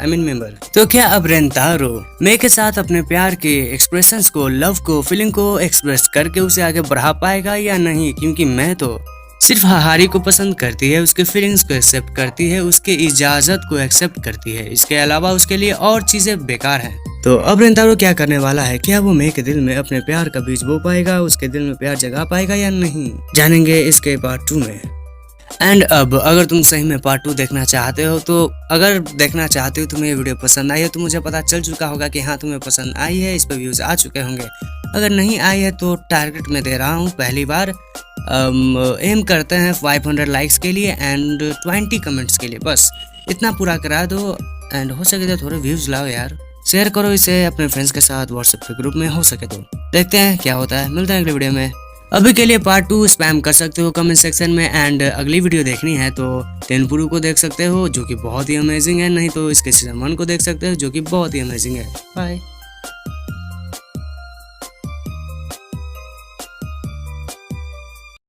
A: मेंबर। तो क्या अब रेंतारो मैं के साथ अपने प्यार के एक्सप्रेशंस को, लव को, फीलिंग को एक्सप्रेस करके उसे आगे बढ़ा पाएगा या नहीं, क्योंकि मैं तो सिर्फ हाहारी को पसंद करती है, उसके फीलिंग्स को एक्सेप्ट करती है, उसके इजाजत को एक्सेप्ट करती है, इसके अलावा उसके लिए और चीजें बेकार हैं। तो अब रेंतारो क्या करने वाला है, क्या वो मैं के दिल में अपने प्यार का बीज बो पाएगा, उसके दिल में प्यार जगा पाएगा या नहीं, जानेंगे इसके पार्ट 2 में। एंड अब अगर तुम सही में पार्ट 2 देखना चाहते हो तो अगर देखना चाहते हो तुम्हें ये वीडियो पसंद आई है तो मुझे पता चल चुका होगा कि हाँ तुम्हें पसंद आई है, इस पर व्यूज़ आ चुके होंगे। अगर नहीं आई है तो टारगेट में दे रहा हूँ पहली बार, एम करते हैं 500 लाइक्स के लिए एंड 20 कमेंट्स के लिए, बस इतना पूरा करा दो। एंड हो सके तो थोड़े व्यूज़ लाओ यार, शेयर करो इसे अपने फ्रेंड्स के साथ व्हाट्सएप के ग्रुप में, हो सके तो देखते हैं क्या होता है। मिलते हैं अगले वीडियो में। अभी के लिए पार्ट 2 स्पैम कर सकते हो कमेंट सेक्शन में एंड अगली वीडियो देखनी है तो टेनपुरू को देख सकते हो जो कि बहुत ही अमेजिंग है, नहीं तो इसके सीजन 1 को देख सकते हो जो कि बहुत ही अमेजिंग है। बाय।